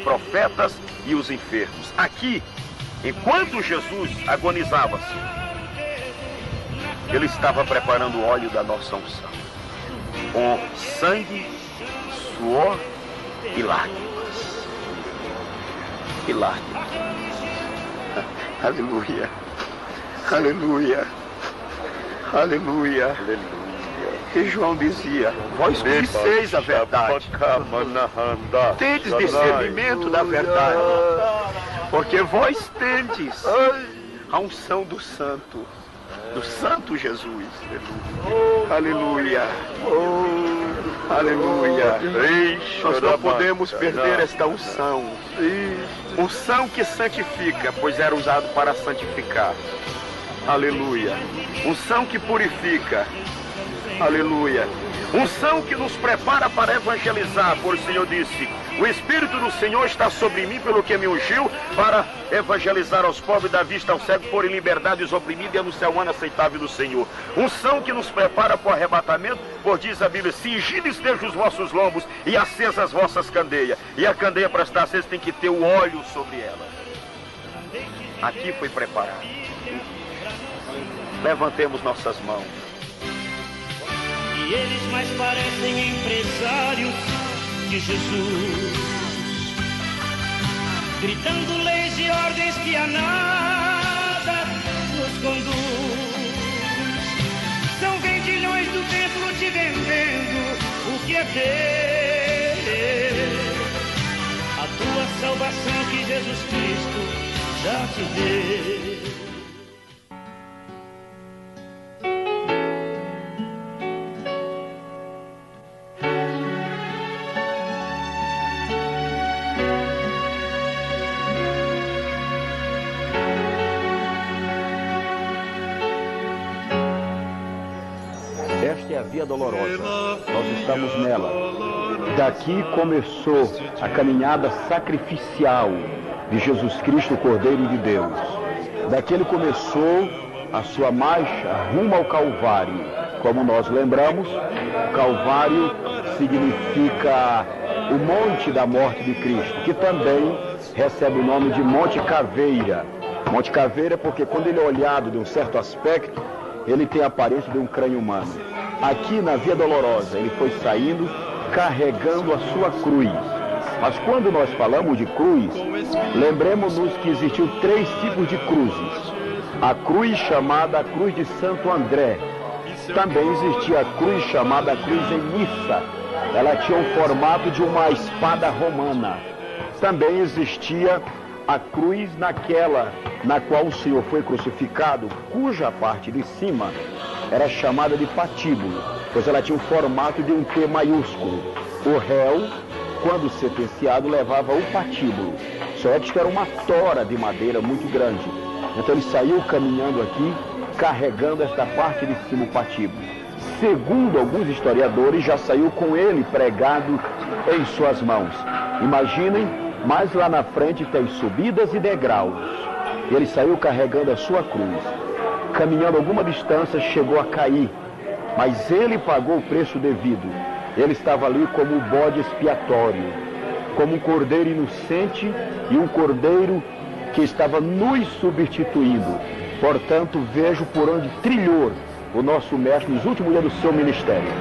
profetas e os enfermos. Aqui, enquanto Jesus agonizava-se, ele estava preparando o óleo da nossa unção, com sangue, suor e lágrimas. E lágrimas. Aleluia. Aleluia. Aleluia. Aleluia. E João dizia: vós conheceis a verdade, tendes discernimento da verdade, porque vós tendes a unção do Santo Jesus. Aleluia. Aleluia. Nós não podemos perder esta unção. Unção que santifica, pois era usado para santificar. Aleluia. Unção que purifica, Aleluia. Unção que nos prepara para evangelizar, por o Senhor disse: o Espírito do Senhor está sobre mim, pelo que me ungiu, para evangelizar aos pobres, dar vista ao cego, pôr em liberdade os oprimidos e anunciar o ano aceitável do Senhor. Unção que nos prepara para o arrebatamento, por diz a Bíblia: cingidos estejam os vossos lombos e acesas as vossas candeias. E a candeia, para estar acesa, tem que ter o óleo sobre ela. Aqui foi preparado. Levantemos nossas mãos. E eles mais parecem empresários de Jesus, gritando leis e ordens que a nada nos conduz. São vendilhões do templo te vendendo o que é teu, a tua salvação que Jesus Cristo já te deu. Esta é a via dolorosa, nós estamos nela. Daqui começou a caminhada sacrificial de Jesus Cristo, o Cordeiro de Deus. Daqui ele começou a sua marcha rumo ao Calvário. Como nós lembramos, o Calvário significa o monte da morte de Cristo, que também recebe o nome de Monte Caveira. Monte Caveira porque quando ele é olhado de um certo aspecto, ele tem a aparência de um crânio humano. Aqui na Via Dolorosa, ele foi saindo carregando a sua cruz. Mas quando nós falamos de cruz, lembremos-nos que existiu 3 tipos de cruzes. A cruz chamada Cruz de Santo André. Também existia a cruz chamada Cruz em Nissa. Ela tinha o formato de uma espada romana. Também existia a cruz naquela na qual o Senhor foi crucificado, cuja parte de cima era chamada de patíbulo, pois ela tinha o formato de um P maiúsculo. O réu, quando sentenciado, levava o patíbulo. Só é que isto era uma tora de madeira muito grande. Então ele saiu caminhando aqui, carregando esta parte de cima, o patíbulo. Segundo alguns historiadores, já saiu com ele pregado em suas mãos. Imaginem, mais lá na frente tem subidas e degraus. Ele saiu carregando a sua cruz. Caminhando alguma distância, chegou a cair. Mas ele pagou o preço devido. Ele estava ali como o bode expiatório, como um cordeiro inocente e um cordeiro que estava nos substituindo. Portanto, vejo por onde trilhou o nosso mestre nos últimos dias do seu ministério.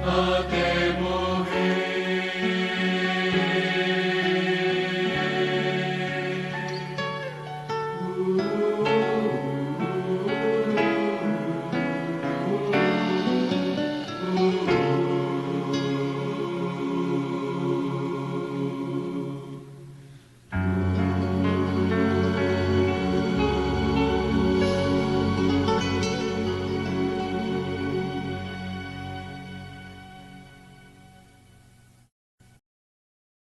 Até